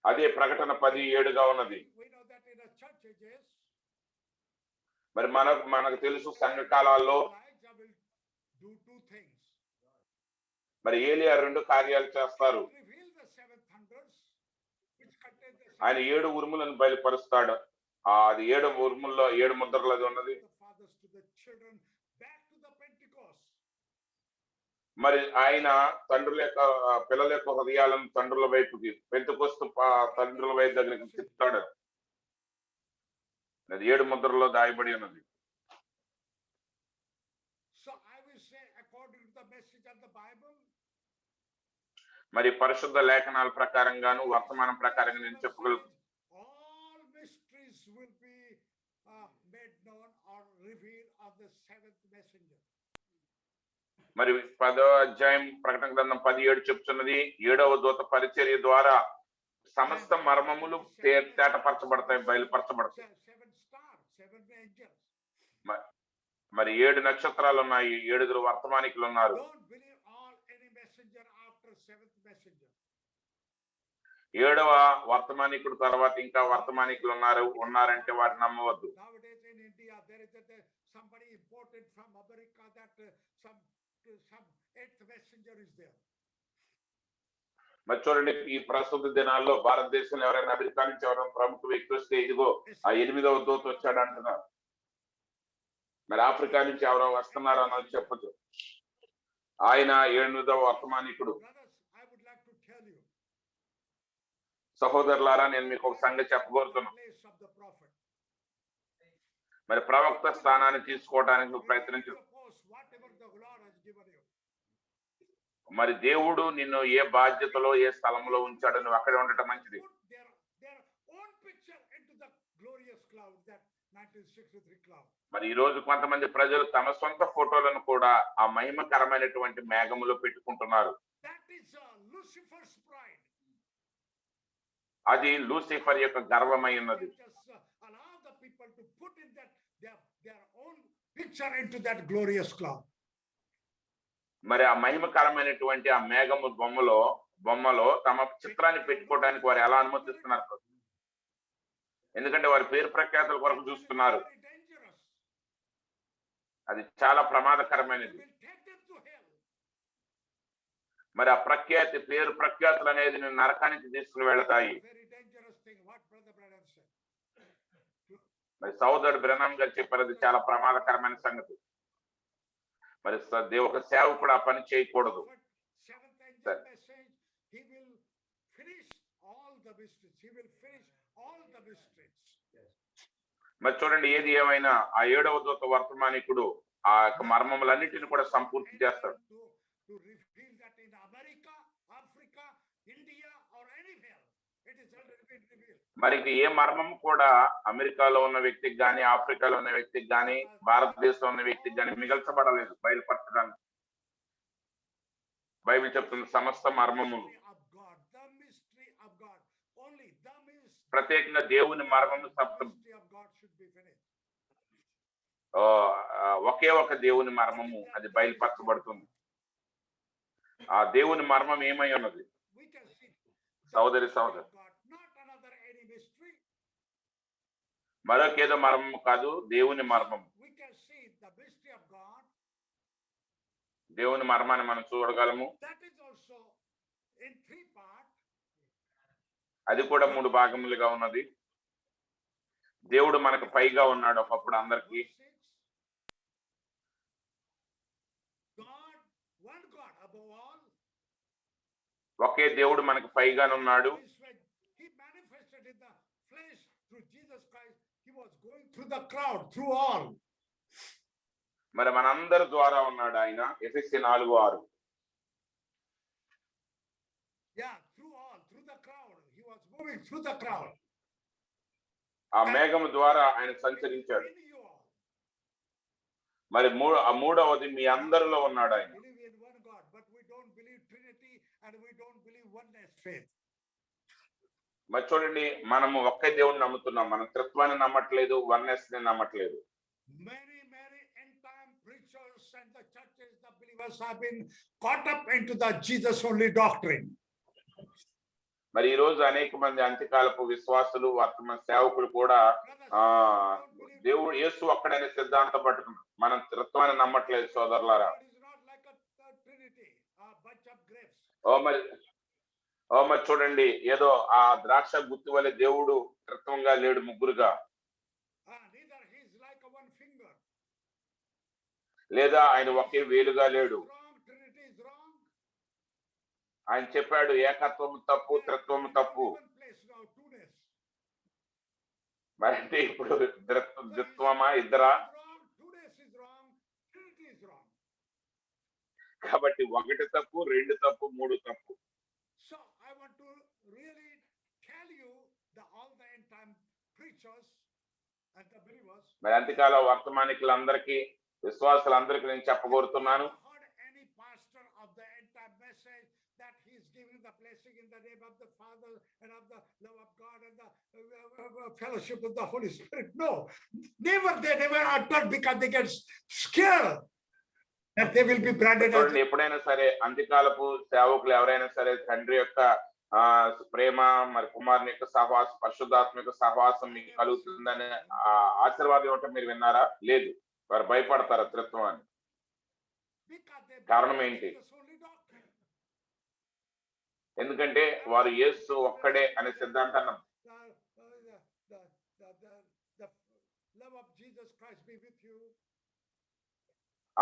అదే ప్రకటన 10:7గా ఉన్నది. మరి మనకు తెలుసు సంఘ కాలాల్లో మరి ఏలియా 2 కార్యాలు చేస్తారు. ఆయన 7 ఉరుములను బయలుపరుస్తాడు. అది 7 ఉరుముల్లో 7 ముద్రలు అది ఉన్నది. మరి ఆయన తండ్రుల యొక్క పిల్లల యొక్క హృదయాలను తండ్రుల వైపుకి, పెంతెకొస్తు తండ్రుల వైపు దగ్గరికి తిప్పుతాడు. అది 7 ముద్రలో దాయబడి ఉన్నది. మరి పరిశుద్ధ లేఖనాల ప్రకారంగాను వర్తమానం ప్రకారంగా నేను చెప్పగలను. మరి 10వ అధ్యాయం ప్రకటన గ్రంథం 17 చెప్తున్నది, 7వ దూత పరిచర్య ద్వారా సమస్త మర్మములు తేటపరచబడతాయి, బయలుపరచబడతాయి. మరి 7 నక్షత్రాలు ఉన్నాయి, 7 వర్తమానికులు ఉన్నారు. 7వ వర్తమానికుడు తర్వాత ఇంకా వర్తమానికులు ఉన్నారంటే వాటిని నమ్మవద్దు. మరి చూడండి, ఈ ప్రస్తుత దినాల్లో భారతదేశంలో ఎవరైనా అమెరికా నుంచి ఎవరైనా ప్రముఖ వ్యక్తి వస్తే ఇదిగో ఆ 8వ దూత వచ్చాడు అంటున్నారు. మరి ఆఫ్రికా నుంచి ఎవరో వస్తున్నారు అన్నది చెప్పచ్చు. ఆయన 8వ వర్తమానికుడు. సహోదరులారా, నేను మీకు ఒక సంగతి చెప్పబోతున్నాను. మరి ప్రవక్త స్థానాన్ని తీసుకోవడానికి నువ్వు ప్రయత్నించు. మరి దేవుడు నిన్ను ఏ బాధ్యతలో, ఏ స్థలంలో ఉంచాడో నువ్వు అక్కడే ఉండటం మంచిది. మరి ఈ రోజు కొంతమంది ప్రజలు తమ సొంత ఫోటోలను కూడా ఆ మహిమకరమైనటువంటి మేఘములో పెట్టుకుంటున్నారు. అది లూసిఫర్ యొక్క గర్వమై ఉన్నది. మరి ఆ మహిమకరమైనటువంటి ఆ మేఘము బొమ్మలో తమ చిత్రాన్ని పెట్టుకోవడానికి వారు ఎలా అనుమతిస్తున్నారు? ఎందుకంటే వారి పేరు ప్రఖ్యాతుల కొరకు చూస్తున్నారు. అది చాలా ప్రమాదకరమైనది. మరి ఆ పేరు ప్రఖ్యాతులు అనేది నరకానికి తీసుకుని వెళతాయి. మరి సోదరుడు బ్రహ్నాం గారు చెప్పారు, అది చాలా ప్రమాదకరమైన సంగతి. మరి ఒక సేవకుడు ఆ పని చేయకూడదు. మరి చూడండి, ఏది ఏమైనా ఆ 7వ దూత వర్తమానికుడు ఆ యొక్క మర్మములన్నిటిని కూడా సంపూర్తి చేస్తాడు. is already been revealed. మరి ఇది ఏ మర్మం కూడా అమెరికాలో ఉన్న వ్యక్తికి గాని, ఆఫ్రికాలో ఉన్న వ్యక్తికి గాని, భారతదేశంలో ఉన్న వ్యక్తికి గాని మిగల్చబడలేదు బయలుపరచడానికి. బైబిల్ చెప్తున్న సమస్త మర్మము Mystery of God, the mystery of God, only the mystery. ప్రత్యేకంగా దేవుని మర్మము The mystery of God should be finished. ఒకే ఒక దేవుని మర్మము అది బయలుపరచబడుతుంది. ఆ దేవుని మర్మం ఏమై ఉన్నది? We can see the సోదరి mystery సోదరు, of God, not another any mystery. మరొకేదో మర్మము కాదు, దేవుని మర్మం. We can see the mystery of God. దేవుని మర్మాన్ని మనం చూడగలము. That is also in three parts. అది కూడా 3 భాగములుగా ఉన్నది. దేవుడు మనకు పైగా ఉన్నాడు ఒకప్పుడు అందరికి. God, one God above all. ఒకే దేవుడు మనకు పైగానున్నాడు. He manifested in the flesh through Jesus Christ. He was going through the crowd, through all. మరి మనందరి ద్వారా ఉన్నాడు ఆయన. ఎఫెసీ 4:6. Yeah, through all, through the crowd. He was moving through the crowd. ఆ మేఘము ద్వారా ఆయన సంచరించాడు. In you all. మరి మూడవది మీ అందరిలో ఉన్నాడు ఆయన. We believe in one God, but we don't believe Trinity and we don't believe oneness faith. మరి చూడండి, మనము ఒకే దేవుని నమ్ముతున్నాం. మనం త్రిత్వాన్ని నమ్మట్లేదు, వన్నెస్ ని నమ్మట్లేదు. Many end time preachers and the churches, the believers have been caught up into the Jesus only doctrine. మరి ఈ రోజు అనేక మంది అంత్యకాలపు విశ్వాసులు, వర్తమాన సేవకులు కూడా దేవుడు యేసు ఒక్కడనే సిద్ధాంతం పట్టుకున్నారు. మనం త్రిత్వాన్ని నమ్మట్లేదు సోదరులారా. God is not like a Trinity, a bunch of grapes. ఓ మరి చూడండి, ఏదో ఆ ద్రాక్ష గుత్తి వలె దేవుడు త్రిత్వంగా లేడు ముగ్గురుగా. Neither he is like a one finger. లేదా ఆయన ఒకే వేలుగా లేడు. Wrong, Trinity is wrong. ఆయన చెప్పాడు ఏకత్వము తప్పు, త్రిత్వము తప్పు. One place now, two-ness. మరి అంటే ఇప్పుడు ద్విత్వమా, ఇద్దరా? Wrong, two-ness is wrong, Trinity is wrong. కాబట్టి 1 తప్పు, 2 తప్పు, 3 తప్పు. So I want to really tell you all the end time preachers and the believers. మరి అంత్యకాల వర్తమానికులందరికీ, విశ్వాసులందరికీ నేను చెప్పగోరుతున్నాను. Heard any pastor of the end time message that he is giving the blessing in the name of the Father and of the love of God and the fellowship of the Holy Spirit? No, they never uttered because they get scared that they will be branded as చూడండి, ఎప్పుడైనా సరే అంత్యకాలపు సేవకులు ఎవరైనా సరే తండ్రి యొక్క ప్రేమ, మరి కుమారుని యొక్క సహవాసం, పరిశుద్ధాత్మ యొక్క సహవాసం మీకు కలుగుతుందని ఆశీర్వాదం ఇవ్వటం మీరు విన్నారా? లేదు. వారు భయపడతారు త్రిత్వాన్ని. కారణం ఏంటి? ఎందుకంటే వారు యేసు ఒక్కడే అనే సిద్ధాంతాన్ని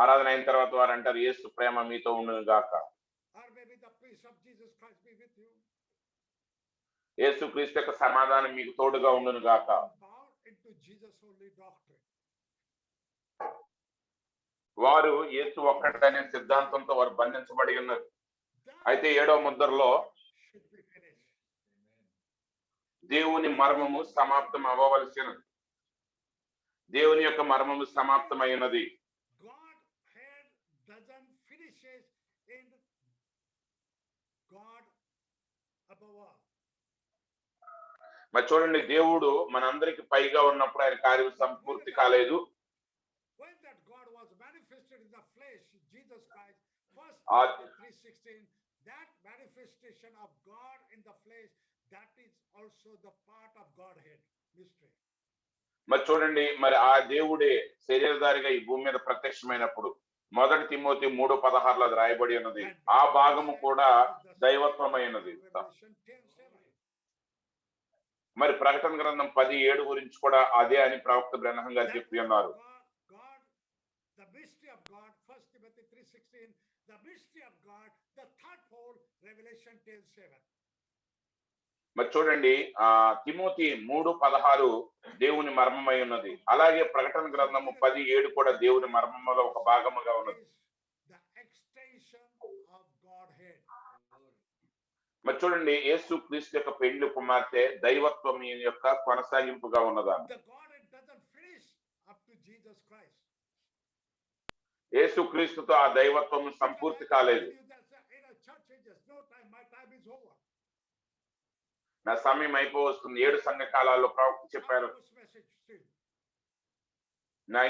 ఆరాధన అయిన తర్వాత వారు అంటారు యేసు ప్రేమ మీతో ఉండును గాక. యేసు క్రీస్తు యొక్క సమాధానం మీకు తోడుగా ఉండును గాక. వారు యేసు ఒక్కడనే సిద్ధాంతంతో వారు బంధించబడి ఉన్నారు. అయితే 7వ ముద్రలో దేవుని మర్మము సమాప్తం అవ్వవలసినది. దేవుని యొక్క మర్మము సమాప్తమైనది. మరి చూడండి, దేవుడు మనందరికి పైగా ఉన్నప్పుడు ఆయన కార్యం సంపూర్తి కాలేదు. That manifestation of God in the flesh, that is also the part of Godhead mystery. మరి చూడండి, మరి ఆ దేవుడే శరీరధారిగా ఈ భూమి మీద ప్రత్యక్షమైనప్పుడు 1 తిమోతి 3:16 అది రాయబడి ఉన్నది. ఆ భాగము కూడా దైవత్వమైనది. మరి ప్రకటన గ్రంథం 10:7 గురించి కూడా అదే అని ప్రవక్త బ్రహ్మ గారు చెప్పి ఉన్నారు. The mystery of God, 1 Timothy 3:16, the mystery of God, the third pole, Revelation 10:7. మరి చూడండి, తిమోతి 3:16 దేవుని మర్మమై ఉన్నది. అలాగే ప్రకటన గ్రంథము 10:7 కూడా దేవుని మర్మములో ఒక భాగముగా ఉన్నది. మరి చూడండి, యేసు క్రీస్తు యొక్క పెండ్లి కుమార్తె దైవత్వం ఈయన యొక్క కొనసాగింపుగా ఉన్నదా? The Godhead doesn't finish up to Jesus Christ. యేసు క్రీస్తుతో ఆ దైవత్వం సంపూర్తి కాలేదు. In a church ages, no time, my time is over. నా సమయం అయిపోవస్తుంది. 7 సంఘ కాలాల్లో ప్రవక్త చెప్పారు, This message still.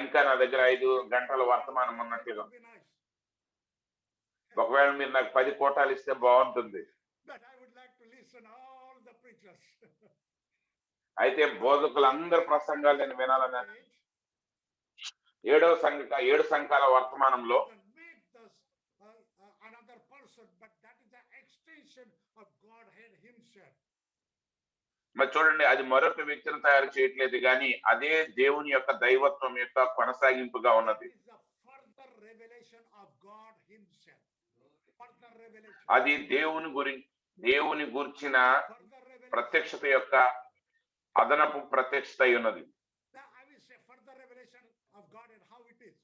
ఇంకా నా దగ్గర 5 గంటల వర్తమానం ఉన్నట్టుగా. It would be nice. ఒకవేళ మీరు నాకు 10 కోటాలు ఇస్తే బాగుంటుంది. But I would like to listen all the preachers. అయితే బోధకులందరి ప్రసంగాలు నేను వినాలని 7 సంఘాల వర్తమానంలో Make this another person, but that is the extension of Godhead Himself. మరి చూడండి, అది మరొక వ్యక్తిని తయారు చేయట్లేదు కానీ అదే దేవుని యొక్క దైవత్వం యొక్క కొనసాగింపుగా ఉన్నది. It is the further revelation of God Himself. Further revelation. అది దేవుని గురించిన Further revelation. ప్రత్యక్షత యొక్క అదనపు ప్రత్యక్షత అయి ఉన్నది. I will say further revelation of God and how it is.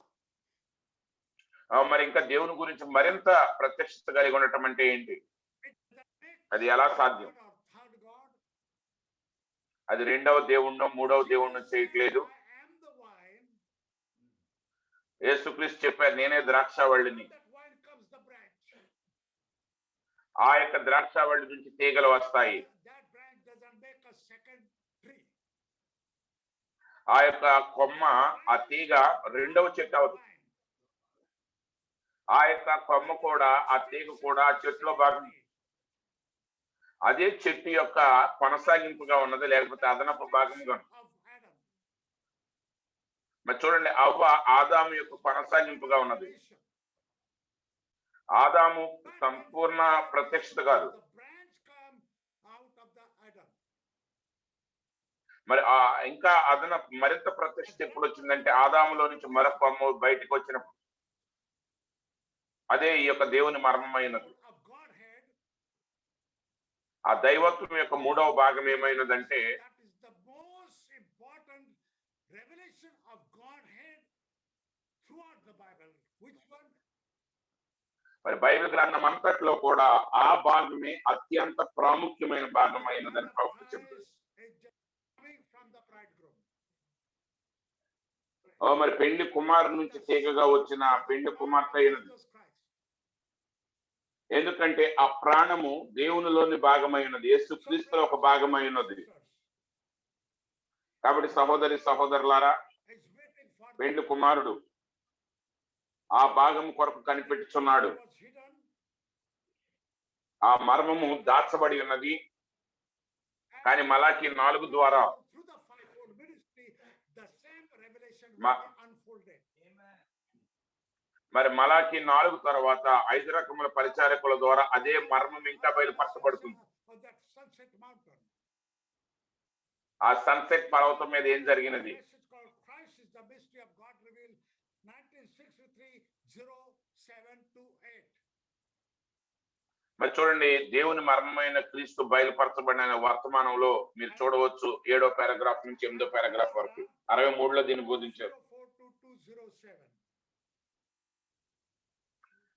మరి ఇంకా దేవుని గురించి మరింత ప్రత్యక్షత కలిగి ఉండటం అంటే ఏంటి? It doesn't make అది ఎలా సాధ్యం? God or third God. అది రెండవ దేవుణ్ణో మూడవ దేవుణ్ణో చేయట్లేదు. I am the vine. యేసుక్రీస్తు చెప్పారు, నేనే ద్రాక్షావళిని. That vine comes the branch. ఆ యొక్క ద్రాక్షావళి నుంచి తీగలు వస్తాయి. That branch doesn't make a second tree. ఆ యొక్క కొమ్మ, ఆ తీగ రెండవ చెట్టు అవుతుంది. ఆ యొక్క కొమ్మ కూడా, ఆ తీగ కూడా ఆ చెట్టులో భాగం. అదే చెట్టు యొక్క కొనసాగింపుగా ఉన్నది, లేకపోతే అదనపు భాగంగా ఉన్నది. Of Adam. మరి చూడండి, అవ్వ ఆదాము యొక్క కొనసాగింపుగా ఉన్నది. ఆదాము సంపూర్ణ ప్రత్యక్షత కాదు. The branch come out of the Adam. మరి ఇంకా మరింత ప్రత్యక్షత ఎప్పుడు వచ్చిందంటే ఆదాములో నుంచి మరొక కొమ్మ బయటకు వచ్చినప్పుడు. అదే ఈ యొక్క దేవుని మర్మమైనది. Of Godhead. ఆ దైవత్వం యొక్క మూడవ భాగం ఏమైనదంటే, That is the most important revelation of Godhead throughout the Bible. Which one? మరి బైబిల్ గ్రంథం అంతట్లో కూడా ఆ భాగమే అత్యంత ప్రాముఖ్యమైన భాగం అయినదని ప్రవక్త చెప్తుంది. Christ is just coming from the bridegroom. మరి పెండ్లి కుమారు నుంచి తీగగా వచ్చిన పెండ్లి కుమార్తె అయినది. Jesus Christ. ఎందుకంటే ఆ ప్రాణము దేవునిలోని భాగమై ఉన్నది, యేసుక్రీస్తులో ఒక భాగమై ఉన్నది. కాబట్టి సహోదరులారా, Is waiting for పెండ్లి కుమారుడు ఆ భాగం కొరకు కనిపెట్టుచున్నాడు. was hidden. ఆ మర్మము దాచబడి ఉన్నది. కానీ మలాకి 4 ద్వారా Through the fivefold ministry, the same revelation Ma- will be unfolded. మరి మలాకి 4 తర్వాత 5 రకముల పరిచారకుల ద్వారా అదే మర్మం ఇంకా బయలుపరచబడుతుంది. On that sunset mountain. ఆ సన్సెట్ పర్వతం మీద ఏం జరిగినది? Message called Christ is the mystery of God revealed 1963-07-8. మరి చూడండి, దేవుని మర్మమైన క్రీస్తు బయలుపరచబడిన వర్తమానంలో మీరు చూడవచ్చు 7వ పారాగ్రాఫ్ నుంచి 8వ పారాగ్రాఫ్ వరకు 63లో దీన్ని బోధించారు. 04-207.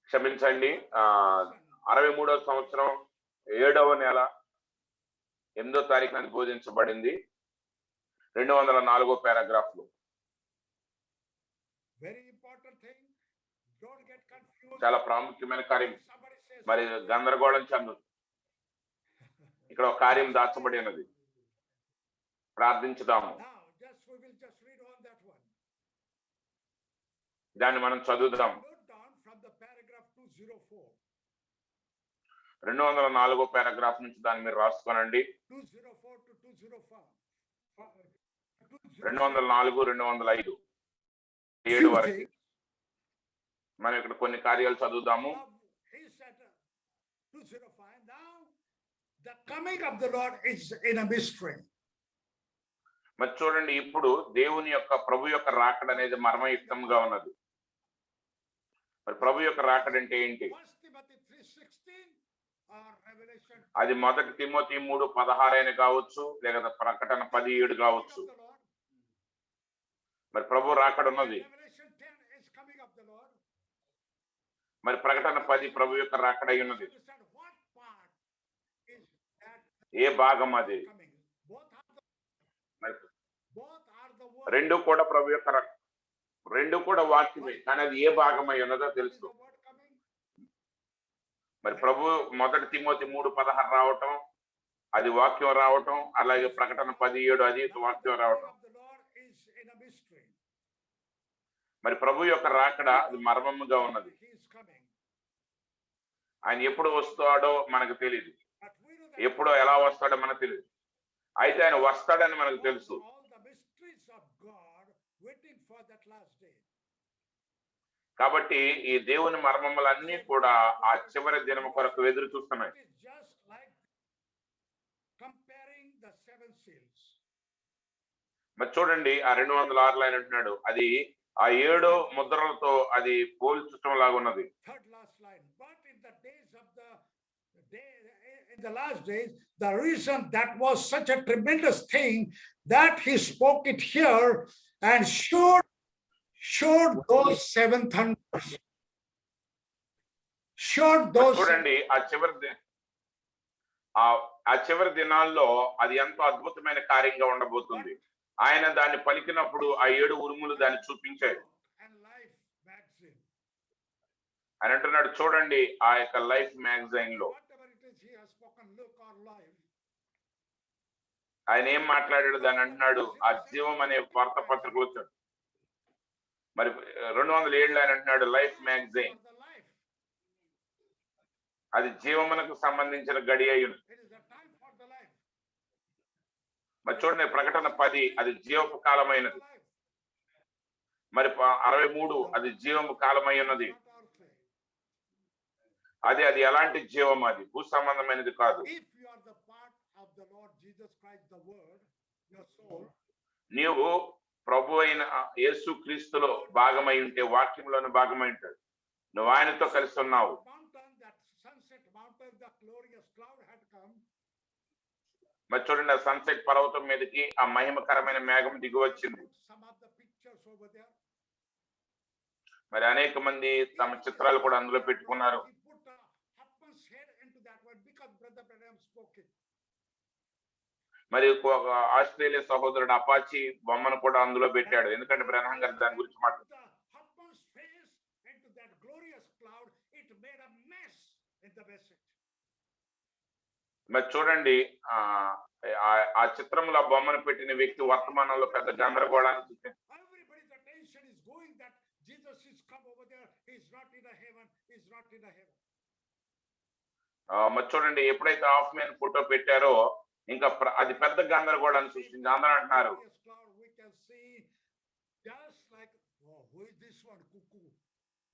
క్షమించండి, 63వ సంవత్సరం 7వ నెల 8వ తారీఖున బోధించబడింది 204వ పారాగ్రాఫ్ లో. Very important thing. Don't get confused. చాలా ప్రాముఖ్యమైన కార్యం. Somebody says, మరి గందరగోళం చెందు. ఇక్కడ ఒక కార్యం దాచబడి ఉన్నది. ప్రార్థించుదాము. now we will just read on that one. దాన్ని మనం చదువుదాం. Note down from the paragraph 204. 204వ paragraph నుంచి దాన్ని మీరు రాసుకోనండి. 204 to 205. 204, 205, 7 వరకు మనం ఇక్కడ కొన్ని కార్యాలు చదువుదాము. He said 205. Now the coming of the Lord is in a mystery. మరి చూడండి, ఇప్పుడు దేవుని యొక్క ప్రభు యొక్క రాకడ అనేది మర్మయుక్తంగా ఉన్నది. మరి ప్రభు యొక్క రాకడ అంటే ఏంటి? 1 Timothy 3:16 or Revelation. అది 1 తిమోతి 3:16 అయిన కావచ్చు, లేదా ప్రకటన 10:7 కావచ్చు. Of the Lord. మరి ప్రభు రాకడ ఉన్నది. Revelation 10 is coming of the Lord. మరి ప్రకటన 10 ప్రభు యొక్క రాకడ అయి ఉన్నది. Understand what part ఏ భాగం అది? coming. మరి Both are the word. రెండు కూడా ప్రభు యొక్క రెండు కూడా వాక్యమే, కానీ అది ఏ భాగమై ఉన్నదో What is తెలుసు. the word coming? మరి ప్రభు మొదటి తిమోతి 3:16 రావటం, అది వాక్యం రావటం, అలాగే ప్రకటన 17 అది వాక్యం రావటం. The Lord is in a mystery. మరి ప్రభు యొక్క రాకడ అది మర్మముగా ఉన్నది. He is coming. ఆయన ఎప్పుడు వస్తాడో మనకు తెలియదు, But we know that ఎప్పుడో ఎలా వస్తాడో మనకు తెలియదు. అయితే ఆయన వస్తాడని మనకు తెలుసు. all the mysteries of God waiting for that last day. కాబట్టి ఈ దేవుని మర్మములన్నీ కూడా ఆ చివరి దినము కొరకు ఎదురు చూస్తున్నాయి. It is just like comparing the seven seals. మరి చూడండి, ఆ 206 ఆయన అంటున్నాడు, అది ఆ 7 ముద్రలతో అది పోల్చటం లాగా ఉన్నది. Third last line. But in the days of the day, in the last days, the reason that was such a tremendous thing that he spoke it here and showed those seven thunders. Showed those. చూడండి, ఆ చివరి దినాల్లో అది ఎంతో అద్భుతమైన కార్యంగా ఉండబోతుంది. ఆయన దాన్ని పలికినప్పుడు ఆ 7 ఉరుములు దాన్ని చూపించాయి. And Life magazine. ఆయన అంటున్నాడు, చూడండి ఆ యొక్క లైఫ్ మ్యాగజైన్ లో Whatever it is he has spoken, look or life. ఆయన ఏం మాట్లాడాడు దాన్ని అంటున్నాడు, ఆ జీవం అనే వార్తాపత్రికలు వచ్చాడు. మరి 207 ఆయన అంటున్నాడు life magazine, For the life. అది జీవమునకు సంబంధించిన గడి అయ్యును. It is a time for the life. మరి చూడండి ప్రకటన 10 అది జీవపు కాలమైనది. Life. మరి 63 అది జీవము కాలమై ఉన్నది. Not earthly. అది ఎలాంటి జీవం? అది భూ సంబంధమైనది కాదు. If you are the part of the Lord Jesus Christ, the word, your soul, నీవు ప్రభు అయిన యేసు క్రీస్తులో భాగమై ఉంటే, వాక్యంలోని భాగమై ఉంటాడు, నువ్వు ఆయనతో కలిసి ఉన్నావు. mountain, that sunset mountain, the glorious cloud had come. మరి చూడండి, ఆ సన్సెట్ పర్వతం మీదకి ఆ మహిమకరమైన మేఘం దిగి వచ్చింది. Some of the pictures over there. మరి అనేక మంది తమ చిత్రాలు కూడా అందులో పెట్టుకున్నారు. He put Hapman's head into that one because Brother Branham spoke it. మరి ఒక ఆస్ట్రేలియా సహోదరుడు అపాచి బొమ్మను కూడా అందులో పెట్టాడు, ఎందుకంటే బ్రహ్మం గారు దాని గురించి మాట్లాడు. The Hapman's face into that glorious cloud, it made a mess in the message. మరి చూడండి, ఆ చిత్రంలో ఆ బొమ్మను పెట్టిన వ్యక్తి వర్తమానంలో పెద్ద గందరగోళాన్ని చూపించాడు. Everybody's attention is going that Jesus is come over there. He's not in a heaven. He's not in a heaven. మరి చూడండి, ఎప్పుడైతే హాఫ్ మ్యాన్ ఫోటో పెట్టారో ఇంకా అది పెద్ద గందరగోళాన్ని సృష్టించింది. అందరూ అంటున్నారు, Glorious cloud, we can see just like, oh, who is this one? Cuckoo.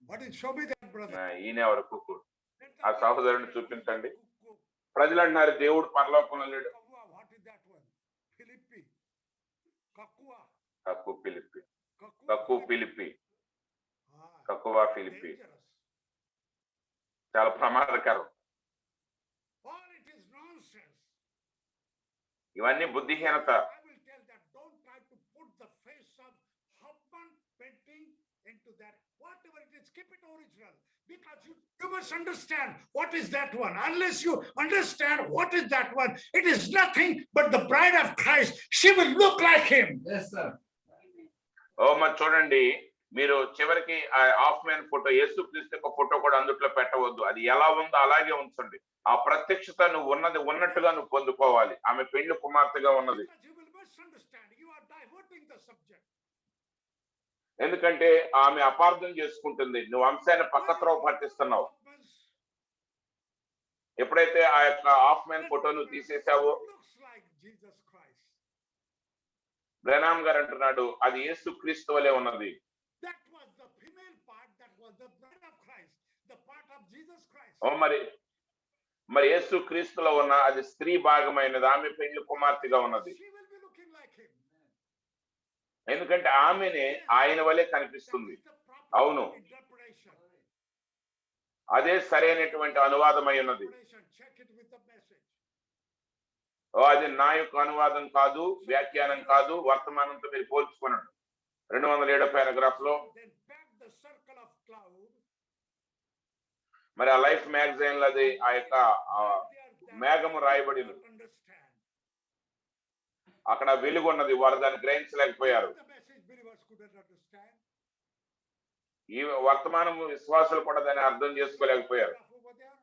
What is, show me that, brother. ఈయన ఎవరు కుక్కు? Let ఆ the సహోదరుని people చూపించండి. cuckoo. ప్రజలు అంటున్నారు, దేవుడు పరలోకంలో లేడు. Kakua, what is that one? Philippi. Kakua. కక్కు Philippi, Kakua. కక్కు Philippi, Ah, కక్కువ Philippi. dangerous. చాలా ప్రమాదకరం. All it is nonsense. ఇవన్నీ బుద్ధిహీనత. I will tell that don't try to put the face of Hapman painting into that. Whatever it is, keep it original. Because you must understand what is that one. Unless you understand what is that one, it is nothing but the bride of Christ. She will look like him. Yes, sir. మరి చూడండి, మీరు చివరికి ఆ half man photo, యేసు క్రీస్తు యొక్క photo కూడా అందుట్లో పెట్టవద్దు. అది ఎలా ఉందో అలాగే ఉంచండి. ఆ ప్రత్యక్షత నువ్వు ఉన్నది ఉన్నట్టుగా నువ్వు పొందుకోవాలి. ఆమె పెళ్లి కుమార్తెగా ఉన్నది. Because you will misunderstand. You are diverting the subject. ఎందుకంటే ఆమె అపార్థం చేసుకుంటుంది, నువ్వు అంశాన్ని పక్కత్రోవ పట్టిస్తున్నావు. ఎప్పుడైతే ఆ యొక్క హాఫ్ మ్యాన్ ఫోటో నువ్వు తీసేసావో, Looks like Jesus Christ. బ్రహ్నాం గారు అంటున్నాడు అది యేసు క్రీస్తు వలె ఉన్నది. That was the female part. That was the bride of Christ. The part of Jesus Christ. మరి యేసు క్రీస్తులో ఉన్న అది స్త్రీ భాగమైనది, ఆమె పెళ్లి కుమార్తెగా ఉన్నది. She will be looking like him. ఎందుకంటే ఆమెనే ఆయన వలె కనిపిస్తుంది. That is the proper అవును. interpretation. అదే సరైనటువంటి అనువాదమై ఉన్నది. Check it with the message. అది నా యొక్క అనువాదం కాదు, వ్యాఖ్యానం కాదు, వర్తమానంతో మీరు పోల్చుకున్నాడు. 207 పారాగ్రాఫ్ లో Then back the circle of cloud. మరి ఆ లైఫ్ మ్యాగజైన్ అది ఆ యొక్క మేఘము రాయబడి ఉంది. understand. అక్కడ వెలుగు ఉన్నది, వారు దాన్ని గ్రహించలేకపోయారు. The message believers couldn't understand. ఈ వర్తమానం విశ్వాసులు కూడా దాన్ని అర్థం చేసుకోలేకపోయారు. Over there,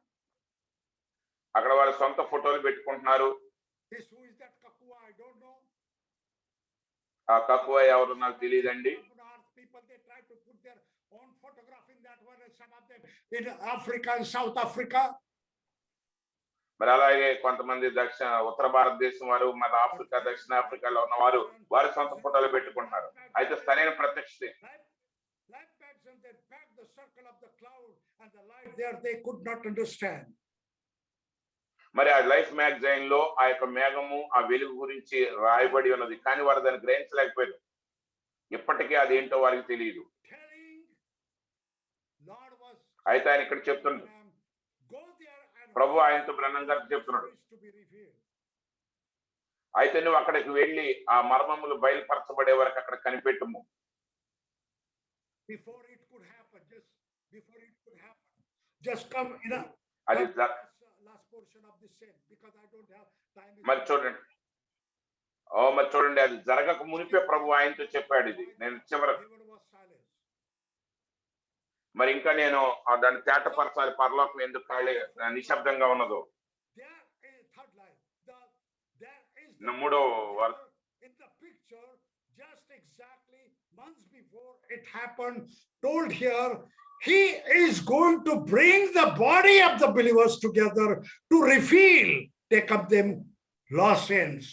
అక్కడ వారి సొంత ఫోటోలు పెట్టుకుంటున్నారు. this who is that Kakua, I don't know. ఆ తక్కువ ఎవరు నాకు తెలియదండి. People, they try to put their own photograph in that one, and some of them in Africa and South Africa. మరి అలాగే కొంతమంది ఉత్తర భారతదేశం వారు, మన ఆఫ్రికా, దక్షిణ ఆఫ్రికాలో ఉన్న వారు వారి సొంత ఫోటోలు పెట్టుకుంటున్నారు. అయితే సరైన ప్రత్యక్షత Light bags, and they back the circle of the cloud and the light there, they could not understand. మరి ఆ లైఫ్ మ్యాగజైన్ లో ఆ యొక్క మేఘము, ఆ వెలుగు గురించి రాయబడి ఉన్నది, కానీ వారు దాన్ని గ్రహించలేకపోయారు. ఇప్పటికీ అది ఏంటో వారికి తెలియదు. అయితే ఆయన ఇక్కడ చెప్తున్నాడు, ప్రభు ఆయనతో బ్రహ్నం గారికి చెప్తున్నాడు, అయితే నువ్వు అక్కడికి వెళ్ళి ఆ మర్మములు బయలుపరచబడే వరకు అక్కడ కనిపెట్టుము. Before it could happen, just come in a అది last portion of the same, because I don't have time. మరి చూడండి, మరి చూడండి, అది జరగక మునిపే ప్రభు ఆయనతో చెప్పాడు, ఇది నేను చివరకు మరి ఇంకా నేను దాన్ని తేటపరచాలి, పరలోకం ఎందుకు ఖాళీ నిశ్శబ్దంగా ఉన్నదో. మూడో in the picture, just exactly months before it happened, told here, he is going to bring the body of the believers together to reveal, take up them lost ends.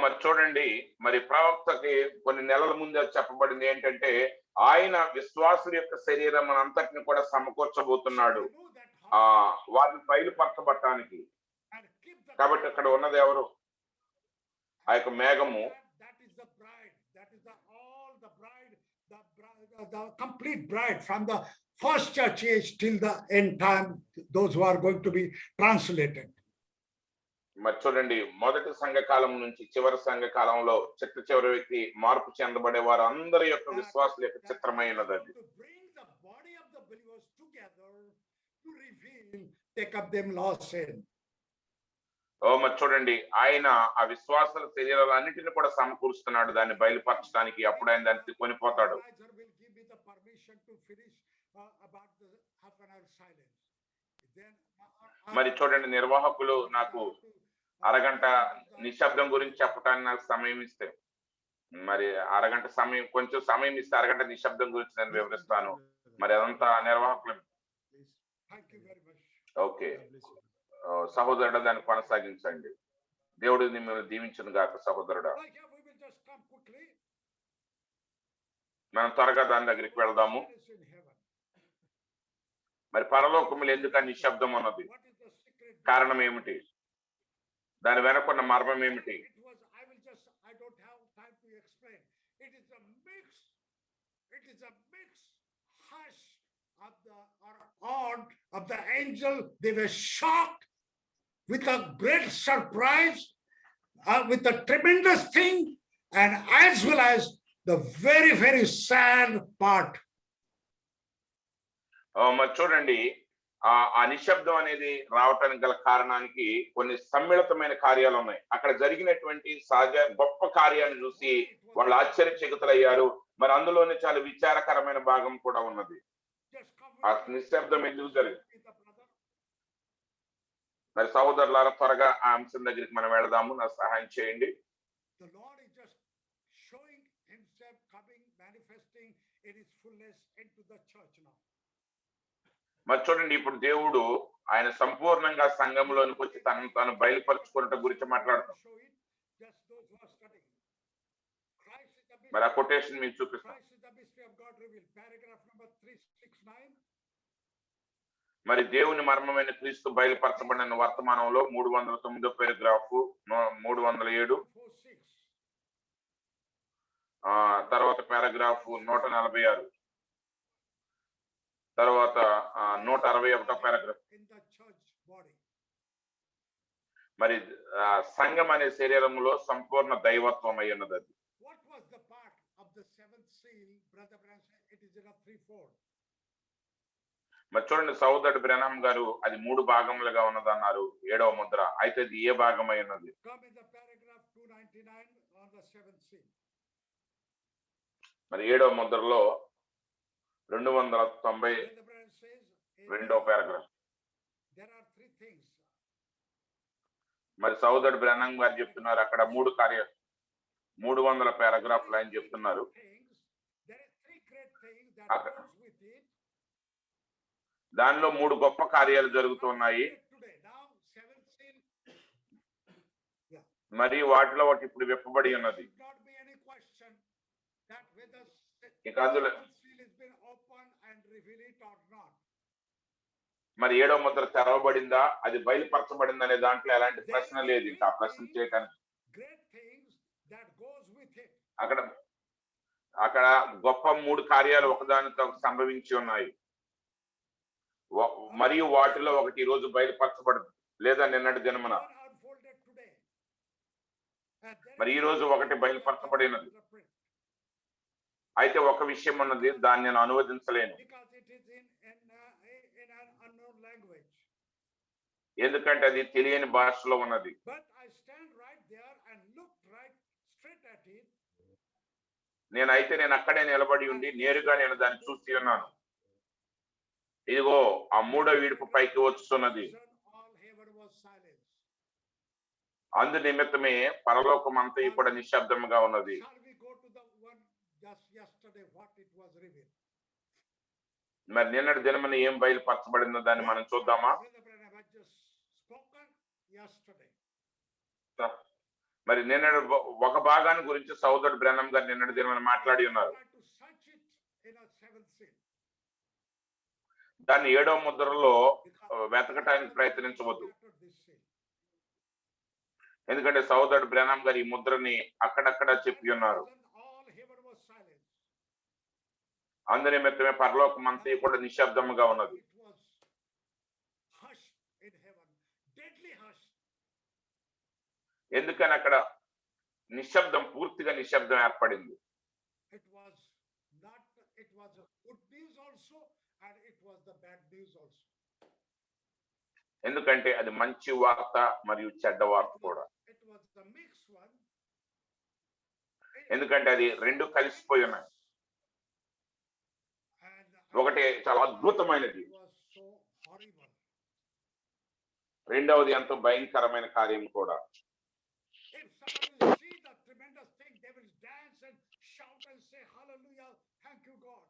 మరి చూడండి, మరి ప్రవక్తకి కొన్ని నెలల ముందే చెప్పబడింది ఏంటంటే, ఆయన విశ్వాసుల యొక్క శరీరం అంతటిని కూడా సమకూర్చబోతున్నాడు వారిని బయలుపరచబడటానికి. కాబట్టి అక్కడ ఉన్నది ఎవరు? ఆ యొక్క మేఘము. The complete bride from the first church age till the end time, those who are going to be translated. మరి చూడండి, మొదటి సంఘకాలం నుంచి చివరి సంఘకాలంలో చివరి వ్యక్తి మార్పు చెందబడే వారు అందరి యొక్క విశ్వాసుల యొక్క చిత్రమైనది అది. మరి చూడండి, ఆయన ఆ విశ్వాసుల శరీరాలు అన్నిటిని కూడా సమకూరుస్తున్నాడు దాన్ని బయలుపరచడానికి. అప్పుడు ఆయన దాన్ని కొనిపోతాడు. మరి చూడండి, నిర్వాహకులు నాకు అరగంట నిశ్శబ్దం గురించి చెప్పడానికి నాకు సమయం ఇస్తే, మరి అరగంట సమయం, కొంచెం సమయం ఇస్తే అరగంట నిశ్శబ్దం గురించి నేను వివరిస్తాను. మరి అదంతా నిర్వాహకులు. ఓకే సహోదరుడు, దాన్ని కొనసాగించండి. దేవుడు మిమ్మల్ని దీవించును గాక సహోదరుడా. మనం త్వరగా దాని దగ్గరికి వెళ్దాము. మరి పరలోకములు ఎందుకు నిశ్శబ్దం ఉన్నది? కారణం ఏమిటి? దాని వెనకున్న మర్మం ఏమిటి? Of the angel, they were shocked with a great surprise, with a tremendous thing, and as well as the very, very sad part. మరి చూడండి, ఆ నిశ్శబ్దం అనేది రావటానికి గల కారణానికి కొన్ని సమ్మిళితమైన కార్యాలు ఉన్నాయి. అక్కడ జరిగినటువంటి సహజ గొప్ప కార్యాన్ని చూసి వాళ్ళు ఆశ్చర్యచకితులయ్యారు. మరి అందులోనే చాలా విచారకరమైన భాగం కూడా ఉన్నది. ఆ నిశ్శబ్దం ఎందుకు జరిగింది? మరి సహోదరులారా, త్వరగా ఆ అంశం దగ్గరికి మనం వెళదాము. నా సహాయం చేయండి. మరి చూడండి, ఇప్పుడు దేవుడు ఆయన సంపూర్ణంగా సంఘంలోనికి వచ్చి తనను తాను బయలుపరచుకోవటం గురించి మాట్లాడుతాం. మరి ఆ కొటేషన్ మీకు చూపిస్తాం. మరి దేవుని మర్మమైన క్రీస్తు బయలుపరచబడిన వర్తమానంలో 309 పారాగ్రాఫ్, 307 తర్వాత పారాగ్రాఫ్ 146, తర్వాత 161 పారాగ్రాఫ్. మరి సంఘం అనే శరీరంలో సంపూర్ణ దైవత్వం అయి ఉన్నది. అది మరి చూడండి సహోదరుడు బ్రహ్నం గారు అది 3 భాగములుగా ఉన్నదన్నారు 7వ ముద్ర. అయితే అది ఏ భాగమై ఉన్నది? Come in the paragraph 299 on the 7th seal. మరి 7వ ముద్రలో 292వ When the brother says, paragraph. there are 3 things. మరి సహోదరుడు బ్రహ్నం గారు చెప్తున్నారు అక్కడ 300 పారాగ్రాఫ్ లైన్ చెప్తున్నారు. There are 3 great things that Okay. goes with it. దానిలో 3 గొప్ప కార్యాలు జరుగుతున్నాయి. Today, now 7th seal. మరి వాటిలో ఒకటి ఇప్పుడు విప్పబడి ఉన్నది. There should not be any question that whether ఇక అందులో 7th seal has been opened and revealed it or not. మరి 7వ ముద్ర తెరవబడిందా, అది బయలుపరచబడిందా అనే దాంట్లో ఎలాంటి ప్రశ్న లేదు. ఇంకా ఆ ప్రశ్న చేయడానికి Great things that goes with it. అక్కడ గొప్ప 3 కార్యాలు ఒకదానితో సంభవించి ఉన్నాయి. మరియు వాటిలో ఒకటి ఈ రోజు బయలుపరచబడదు లేదా నిన్నటి దినమున. One unfolded today. And there మరి ఈ రోజు ఒకటి బయలుపరచబడినది. is అయితే ఒక విషయం ఉన్నది, దాన్ని నేను అనువదించలేను. because it is in an unknown language. ఎందుకంటే అది తెలియని భాషలో ఉన్నది. But I stand right there and look right straight at it. నేను అక్కడే నిలబడి ఉండి నేరుగా నేను దాన్ని చూసి ఉన్నాను. ఇదిగో ఆ 3వ విడుపు పైకి వస్తున్నది. All heaven was silent. అందు నిమిత్తమే పరలోకం అంతా ఇప్పుడు నిశ్శబ్దముగా ఉన్నది. Shall we go to the one just yesterday what it was revealed? మరి నిన్నటి దినమున ఏం బయలుపరచబడిందో దాన్ని మనం చూద్దామా? Brother Branham had just spoken yesterday. మరి నిన్నటి ఒక భాగాన్ని గురించి సహోదరుడు బ్రహ్నం గారు నిన్నటి దినమున మాట్లాడి ఉన్నారు. Try to search it in a 7th seal. దాన్ని 7వ ముద్రలో వెతకటానికి ప్రయత్నించవద్దు. After this seal. ఎందుకంటే సహోదరుడు బ్రహ్నం గారు ఈ ముద్రని అక్కడక్కడ చెప్పి ఉన్నారు. All heaven was silent. అందు నిమిత్తమే పరలోకం అంతా కూడా నిశ్శబ్దముగా ఉన్నది. It was hush in heaven, deadly hush. ఎందుకని అక్కడ నిశ్శబ్దం, పూర్తిగా నిశ్శబ్దం ఏర్పడింది. It was a good news also, and it was the bad news also. ఎందుకంటే అది మంచి వార్త మరియు చెడ్డ వార్త కూడా. It was the mixed one. ఎందుకంటే అది 2 కలిసిపోయి ఉన్నాయి. And ఒకటి చాలా అద్భుతమైనది, it was so horrible. రెండవది ఎంతో భయంకరమైన కార్యం కూడా. If someone will see the tremendous thing, they will dance and shout and say, Hallelujah, thank you, God.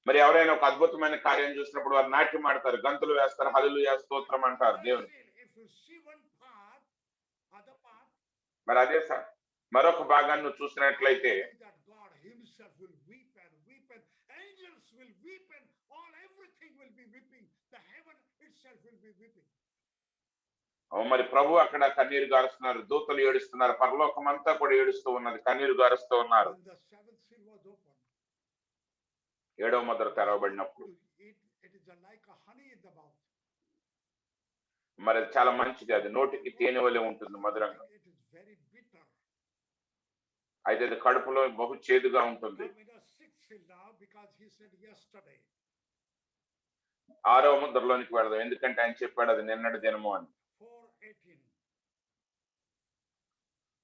మరి ఎవరైనా ఒక అద్భుతమైన కార్యం చూసినప్పుడు వారు నాట్యం ఆడతారు, గంతులు వేస్తారు, హల్లెలూయా స్తోత్రం అంటారు దేవుని. If you see one part, other part, మరి అదే సార్ మరొక భాగాన్ని నువ్వు చూసినట్లయితే that God Himself will weep and weep, and angels will weep, and everything will be weeping. The heaven itself will be weeping. మరి ప్రభు అక్కడ కన్నీరు గారుస్తున్నారు, దూతలు ఏడుస్తున్నారు, పరలోకం అంతా కూడా ఏడుస్తూ ఉన్నది, కన్నీరు గారుస్తూ ఉన్నారు. When the 7th seal was opened, 7వ Mudra తెరవబడినప్పుడు it is like a honey in the mouth. మరి అది చాలా మంచిది, అది నోటికి తేనె వలె ఉంటుంది మధురంగా. It is very bitter. అయితే అది కడుపులో బహు చేదుగా ఉంటుంది. Come in the 6th seal now, because he said yesterday. 6వ ముద్రలోనికి వెళదాం, ఎందుకంటే ఆయన చెప్పాడు అది నిన్నటి దినము అని. 4:18.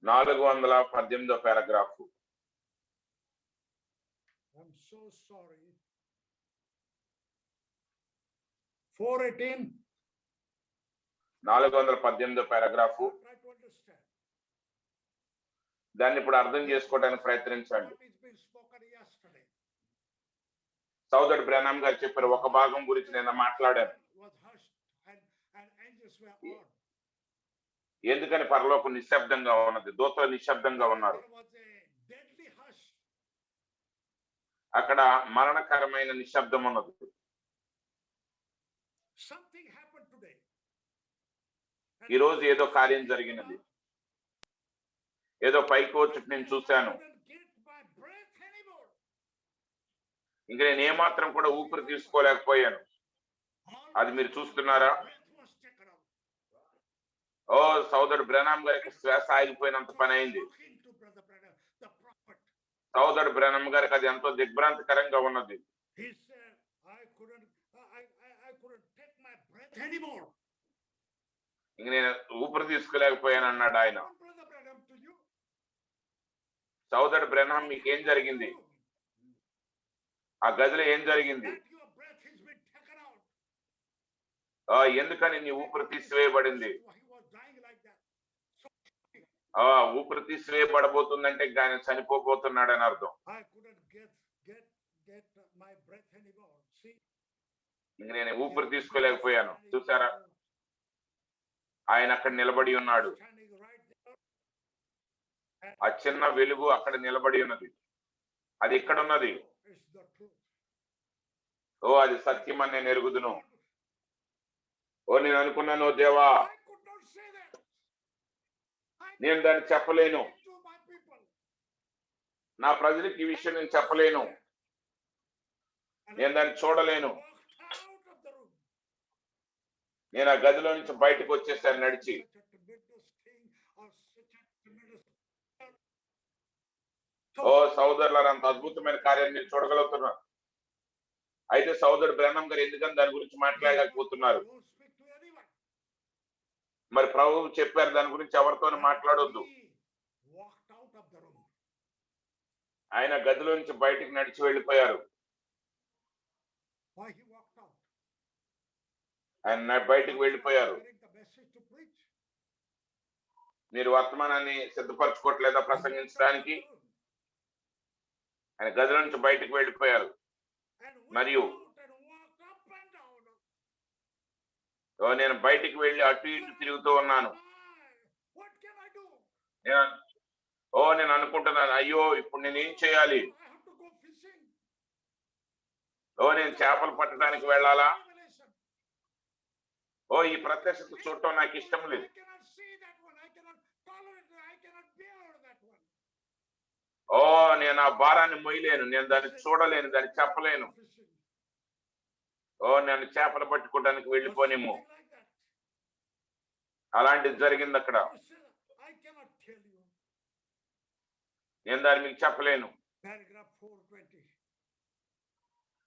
418వ పారాగ్రాఫ్. I'm so sorry. 4:18. 418వ పారాగ్రాఫ్. Try to understand. దాన్ని ఇప్పుడు అర్థం చేసుకోవడానికి ప్రయత్నించండి. What is being spoken yesterday? సోదరుడు బ్రహ్నం గారు చెప్పారు, ఒక భాగం గురించి నేను మాట్లాడాను. Was hushed and angels were on. ఎందుకని పరలోకం నిశ్శబ్దంగా ఉన్నది, దూతలు నిశ్శబ్దంగా ఉన్నారు. There was a deadly hush. అక్కడ మరణకరమైన నిశ్శబ్దం ఉన్నది. Something happened today. ఈ రోజు ఏదో కార్యం జరిగినది, ఏదో పైకి వచ్చి నేను చూశాను. ఇంక నేను ఏమాత్రం కూడా ఊపిరి తీసుకోలేకపోయాను. అది మీరు చూస్తున్నారా? ఓ సోదరుడు బ్రహ్నం గారికి శ్వాస ఆగిపోయినంత పని అయింది. సోదరుడు బ్రహ్నం గారికి అది ఎంతో దిగ్భ్రాంతికరంగా ఉన్నది. I couldn't, I couldn't take my breath anymore. ఇంక నేను ఊపిరి తీసుకోలేకపోయాను అన్నాడు ఆయన. Brother Branham, to you. సోదరుడు బ్రెనహం మీకేం జరిగింది? ఆ గదిలో ఏం జరిగింది? That your breath has been taken out. ఎందుకని నీ ఊపిరి తీసివేయబడింది? He was dying like that. ఊపిరి తీసివేయబడబోతుందంటే ఇంకా ఆయన చనిపోబోతున్నాడు అని అర్థం. I couldn't get my breath anymore. See? ఇంక నేను ఊపిరి తీసుకోలేకపోయాను. చూసారా, ఆయన అక్కడ నిలబడి ఉన్నాడు. Standing right there. ఆ చిన్న వెలుగు అక్కడ నిలబడి ఉన్నది. అది ఎక్కడ ఉన్నది? It's the truth. అది సత్యం అని నేను ఎరుగుదును. నేను అనుకున్నాను, దేవా I could not say that. నేను దాన్ని చెప్పలేను. To my people. నా ప్రజలకు ఈ విషయం నేను చెప్పలేను. నేను దాన్ని చూడలేను. Walked out of the room. నేను ఆ గదిలో నుంచి బయటకు వచ్చేసాను నడిచి. Such a tremendous thing or such a tremendous. సోదరులారా, అంత అద్భుతమైన కార్యాన్ని నేను చూడగలుగుతున్నాను. అయితే సోదరుడు బ్రహ్మం గారు ఎందుకని దాని గురించి మాట్లాడలేకపోతున్నారు? Don't speak to anyone. మరి ప్రభువు చెప్పారు దాని గురించి ఎవరితోనూ మాట్లాడొద్దు. He walked out of the room. ఆయన గదిలో నుంచి బయటికి నడిచి వెళ్ళిపోయారు. Why he walked out? ఆయన బయటికి వెళ్ళిపోయారు. Preparing the message to preach. మీరు వర్తమానాన్ని సిద్ధపరచుకోవట్లేదా ప్రసంగించడానికి? ఆయన గదిలో నుంచి బయటికి వెళ్ళిపోయారు. And went మరియు out and walked up and down. నేను బయటికి వెళ్ళి అటు ఇటు తిరుగుతూ ఉన్నాను. What can I do? నేను అనుకుంటున్నాను, అయ్యో ఇప్పుడు నేను ఏం చేయాలి? I have to go fishing. నేను చేపలు పట్టడానికి వెళ్ళాలా? Revelation. ఈ ప్రత్యక్షత చూడటం నాకు ఇష్టం లేదు. I cannot see that one. I cannot tolerate it. I cannot bear that one. నేను ఆ భారాన్ని మొయ్యలేను. నేను దాన్ని చూడలేను, దాన్ని చెప్పలేను. Fishing. నేను చేపలు పట్టుకోవడానికి వెళ్ళిపోనేమో. Something like that. అలాంటిది జరిగింది అక్కడ. I cannot tell you. నేను దాన్ని మీకు చెప్పలేను. Paragraph 420.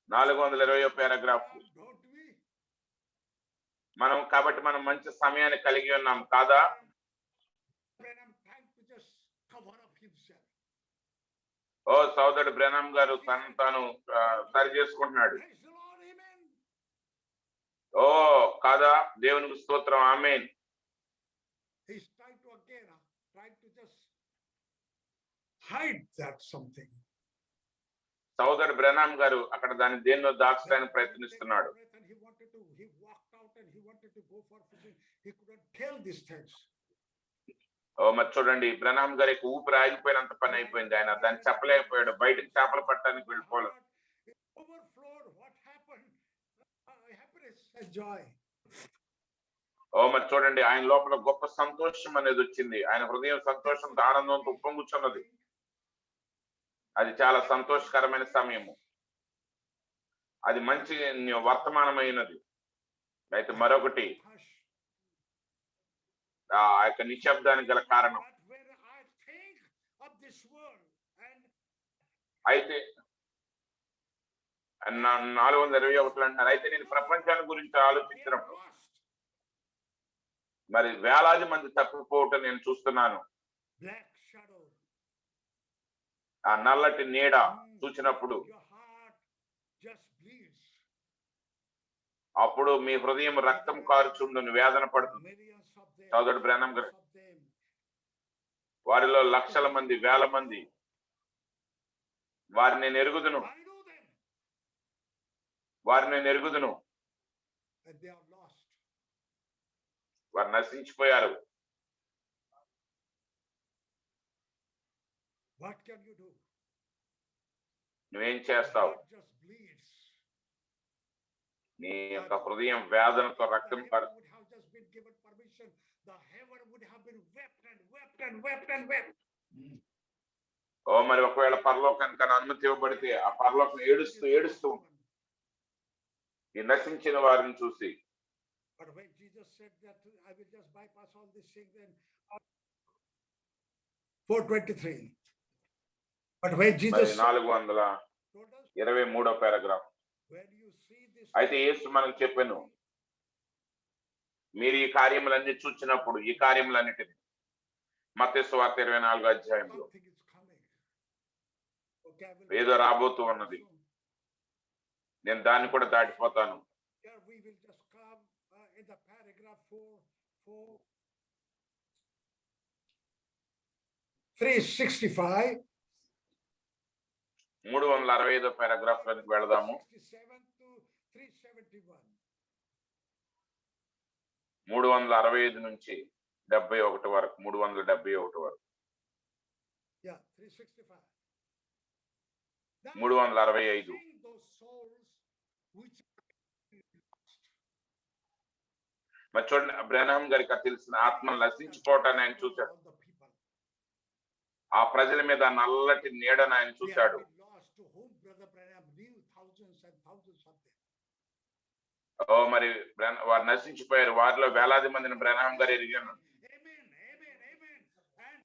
420 పారాగ్రాఫ్. Don't we? కాబట్టి మనం మంచి సమయాన్ని కలిగి ఉన్నాం కాదా? Branham trying to just cover up himself. సోదరుడు బ్రెనహం గారు తనను తాను సరి చేసుకుంటున్నాడు. Praise the Lord, amen. కాదా? దేవునికి స్తోత్రం, ఆమేన్. He's trying to again, trying to just hide that something. సోదరుడు బ్రెనహం గారు అక్కడ దాన్ని దేన్నో దాచడానికి ప్రయత్నిస్తున్నాడు. And he walked out and he wanted to go for fishing. He couldn't tell these things. మరి చూడండి, బ్రెనహం గారికి ఊపిరి ఆగిపోయినంత పని అయిపోయింది. ఆయన దాన్ని చెప్పలేకపోయాడు. బయటకు చేపలు పట్టడానికి వెళ్ళిపోవాలి. It overflowed. What happened? Happiness and joy. మరి చూడండి, ఆయన లోపల గొప్ప సంతోషం అనేది వచ్చింది. ఆయన హృదయం సంతోషంతో ఆనందంతో ఉప్పొంగుచున్నది. అది చాలా సంతోషకరమైన సమయము. అది మంచి వర్తమానమైనది. అయితే మరొకటి, Hush. ఆ యొక్క నిశ్శబ్దానికి గల కారణం. But when I think of this world and అయితే 421 అంటారు. అయితే నేను ప్రపంచాన్ని గురించి ఆలోచించినప్పుడు lost. మరి వేలాది మంది తప్పిపోవటం నేను చూస్తున్నాను. Black shadow. ఆ నల్లటి నీడ చూసినప్పుడు Your heart just bleeds. అప్పుడు మీ హృదయం రక్తం కారుచుండును, వేదన పడుతుంది. Millions of them. సోదరుడు బ్రెనహం గారు, Millions of them. వారిలో లక్షల మంది, వేల మంది, వారిని నేను ఎరుగుదును, I know them. వారిని నేను ఎరుగుదును. And they are lost. వారు నశించిపోయారు. What can you do? నువ్వేం చేస్తావు? Heart just bleeds. నీ యొక్క హృదయం వేదనతో రక్తం car. Would have just been given permission. The heaven would have been wept and wept and wept and wept. మరి ఒకవేళ పరలోకానికి అనుమతి ఇవ్వబడితే ఆ పరలోకం ఏడుస్తూ ఏడుస్తూ ఈ నశించిన వారిని చూసి. But when Jesus said that I will just bypass all these things, then 423. But when మరి Jesus 423 told us, paragraph. When you see this, అయితే యేసు మనకు చెప్పాను, మీరు ఈ కార్యములన్నీ చూచినప్పుడు ఈ కార్యములన్నిటిని మత్తయి సువార్త 24వ అధ్యాయంలో something is coming. Okay, I will- ఏదో రాబోతూ ఉన్నది, నేను దాన్ని కూడా దాటిపోతాను. Here we will just come in the paragraph 365. 365వ పారాగ్రాఫ్ లోకి వెళదాము. 67 to 371. 365 నుంచి 71 వరకు, 371 వరకు. Yeah, 365. Now, 365. seeing those souls which మరి చూడండి, అబ్రహాం గారికి తెలిసిన ఆత్మను నశించిపోవటాన్ని ఆయన చూశాడు. on the people. ఆ ప్రజల మీద నల్లటి నీడను ఆయన They have చూశాడు. been lost, to whom Brother Branham knew thousands and thousands of them. మరి వారు నశించిపోయారు, వారిలో వేలాది మందిని బ్రహ్నాం గారు ఎరిగాను. Amen, amen, amen. And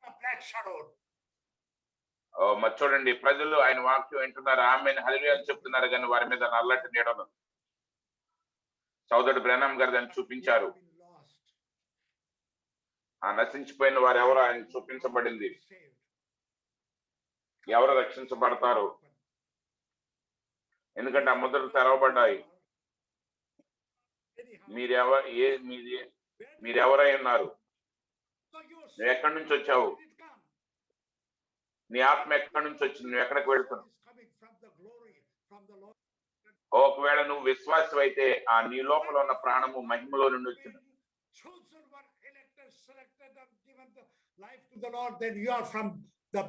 a black shadow. మరి చూడండి, ప్రజలు ఆయన వాక్యం వింటున్నారు, ఆమె హల్లెలూయా అని చెప్తున్నారు, కానీ వారి మీద నల్లటి నీడ ఉన్నది. సోదరుడు బ్రహ్నాం గారు దాన్ని చూపించారు. They have been lost, ఆ నశించిపోయిన వారు ఎవరో ఆయన చూపించబడింది. saved. ఎవరు రక్షించబడతారు? ఎందుకంటే ఆ ముద్రలు తెరవబడ్డాయి. Anyhow, మీరెవరై ఉన్నారు? so your నువ్వు ఎక్కడి నుంచి వచ్చావు? soul did come. నీ ఆత్మ ఎక్కడి నుంచి వచ్చింది? నువ్వు ఎక్కడికి వెళ్తున్నావు? Is coming from the glory, from the Lord. ఒకవేళ నువ్వు విశ్వాసం అయితే ఆ నీ లోపల ఉన్న ప్రాణము మహిమలో నుండి వచ్చింది. Chosen were elected, selected, and given the life to the Lord, then you are from the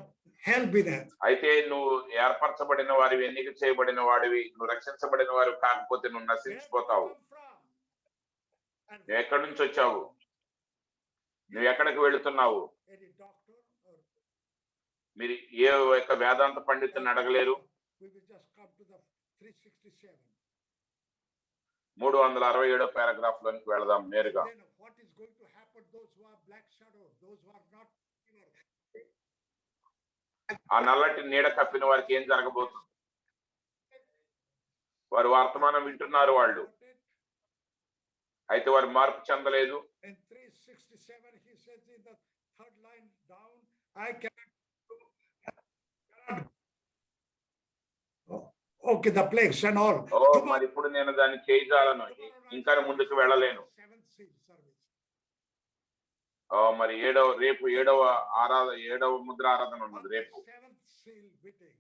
hell beneath. అయితే నువ్వు ఏర్పరచబడిన వారివి, ఎన్నిక చేయబడిన వాడివి, నువ్వు రక్షించబడిన వారు కాకపోతే నువ్వు Where did you నశించిపోతావు. come from? And నువ్వు ఎక్కడి నుంచి వచ్చావు? నువ్వు ఎక్కడికి వెళుతున్నావు? any doctor or మీరు ఏ యొక్క వేదాంత పండితుని అడగలేరు. we will just come to the 367. 367వ పారాగ్రాఫ్ లోనికి వెళదాం నేరుగా. Then what is going to happen? Those who are black shadow, those who are not. ఆ నల్లటి నీడ కప్పిన వారికి ఏం జరగబోతుంది? వారు వర్తమానం వింటున్నారు వాళ్ళు, అయితే వారు మార్పు చెందలేదు. In 367, he says in the third line down, I cannot. Okay, the plagues and all. మరి ఇప్పుడు నేను దాన్ని చేయజాలను, ఇంకా ముందుకు వెళ్ళలేను. Seventh seal service. మరి రేపు ఏడవ ముద్ర ఆరాధన ఉన్నది రేపు. Seventh seal meeting.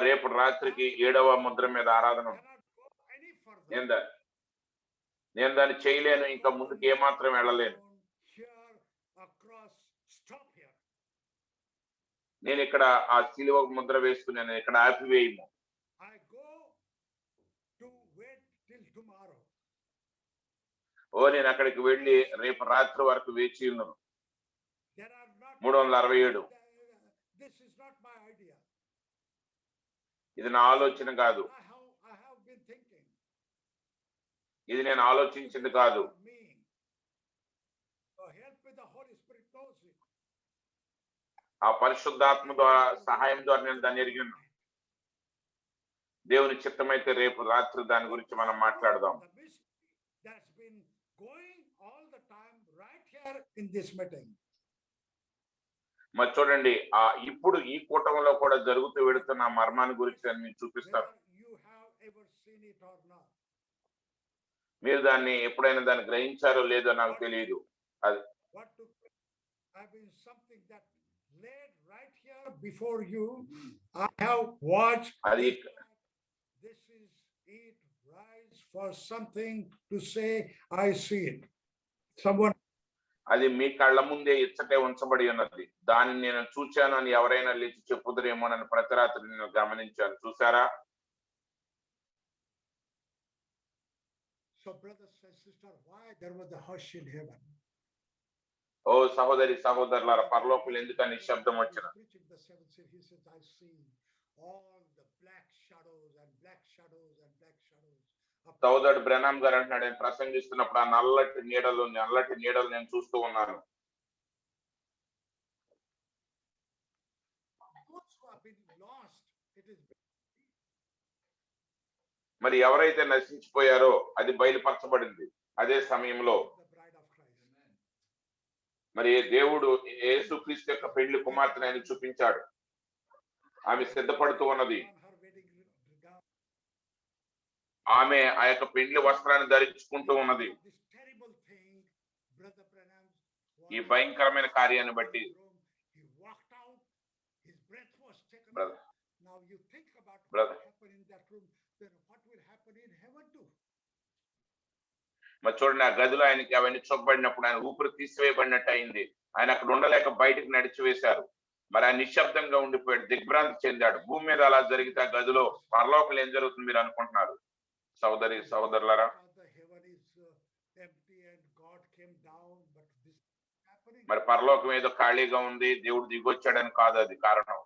రేపు రాత్రికి 7వ ముద్ర మీద ఆరాధన ఉంది. Cannot go any further. నేను దాన్ని చేయలేను, ఇంకా ముందుకు ఏమాత్రం వెళ్ళలేను. Here across, stop here. నేను ఇక్కడ ఆ శిలువ ముద్ర వేసుకున్నాను, ఇక్కడ ఆపివేయము. I go to wait till tomorrow. నేను అక్కడికి వెళ్ళి రేపు రాత్రి వరకు వేచి ఉన్నాను. There are not. 367. This is not my idea. ఇది నా ఆలోచన కాదు, I have been thinking. ఇది నేను ఆలోచించింది కాదు. Me. So help with the Holy Spirit knows it. ఆ పరిశుద్ధాత్మ ద్వారా సహాయం ద్వారా నేను దాన్ని ఎరిగాను. దేవుని చిత్తమైతే రేపు రాత్రి దాని గురించి మనం మాట్లాడదాం. The mystery that's been going all the time right here in this meeting. మరి చూడండి, ఇప్పుడు ఈ కూటంలో కూడా జరుగుతూ వెళుతున్న ఆ మర్మాన్ని గురించి నేను మీకు చూపిస్తాను. Whether you have ever seen it or not. మీరు దాన్ని ఎప్పుడైనా దాన్ని గ్రహించారో లేదో నాకు తెలియదు. What took place? I've been something that laid right here before you. I have watched. అది This is it. Rise for something to say. I see it. Someone. అది మీ కళ్ళ ముందే ఇచ్చటే ఉంచబడి ఉన్నది. దాన్ని నేను చూచాను అని ఎవరైనా లేచి చెప్పుదురేమోనని ప్రతి రాత్రి నేను గమనించాను. చూసారా? So brothers and sisters, why there was a hush in heaven? సహోదరి సహోదరులారా, పరలోకులు ఎందుకని శబ్దం వచ్చిన? Preaching the seventh seal, he says, I see all the black shadows and black shadows and black shadows. సహోదరుడు బ్రహ్నాం గారు అంటున్నాడు, నేను ప్రసంగిస్తున్నప్పుడు ఆ నల్లటి నీడలు నేను చూస్తూ ఉన్నాను. Those who have been lost it is మరి ఎవరైతే నశించిపోయారో అది బయలుపరచబడింది. అదే సమయంలో the bride of Christ. మరి దేవుడు యేసుక్రీస్తు యొక్క పెళ్లి కుమార్తెను ఆయన చూపించాడు. ఆమె సిద్ధపడుతూ ఉన్నది. On her wedding gown. ఆమె ఆ యొక్క పెళ్లి వస్త్రాన్ని ధరించుకుంటూ ఉన్నది. This terrible thing, Brother Branham. ఈ భయంకరమైన కార్యాన్ని బట్టి He walked out, his breath was taken. Brother. Now you think about Brother. what happened in that room, then what will happen in heaven too? మరి చూడండి, ఆ గదిలో ఆయనకి అవన్నీ చూపబడినప్పుడు ఆయన ఊపిరి తీసివేయబడినట్టు అయింది. ఆయన అక్కడ ఉండలేక బయటకు నడిచివేశారు. మరి ఆయన నిశ్శబ్దంగా ఉండిపోయాడు, దిగ్భ్రాంతి చెందాడు. భూమి మీద అలా జరిగితే ఆ గదిలో పరలోకంలో ఏం జరుగుతుంది మీరు అనుకుంటున్నారు? సోదరి సోదరులారా, The heaven is empty and God came down, but this is happening. మరి పరలోకం ఏదో ఖాళీగా ఉంది, దేవుడు దిగొచ్చాడని కాదు అది కారణం.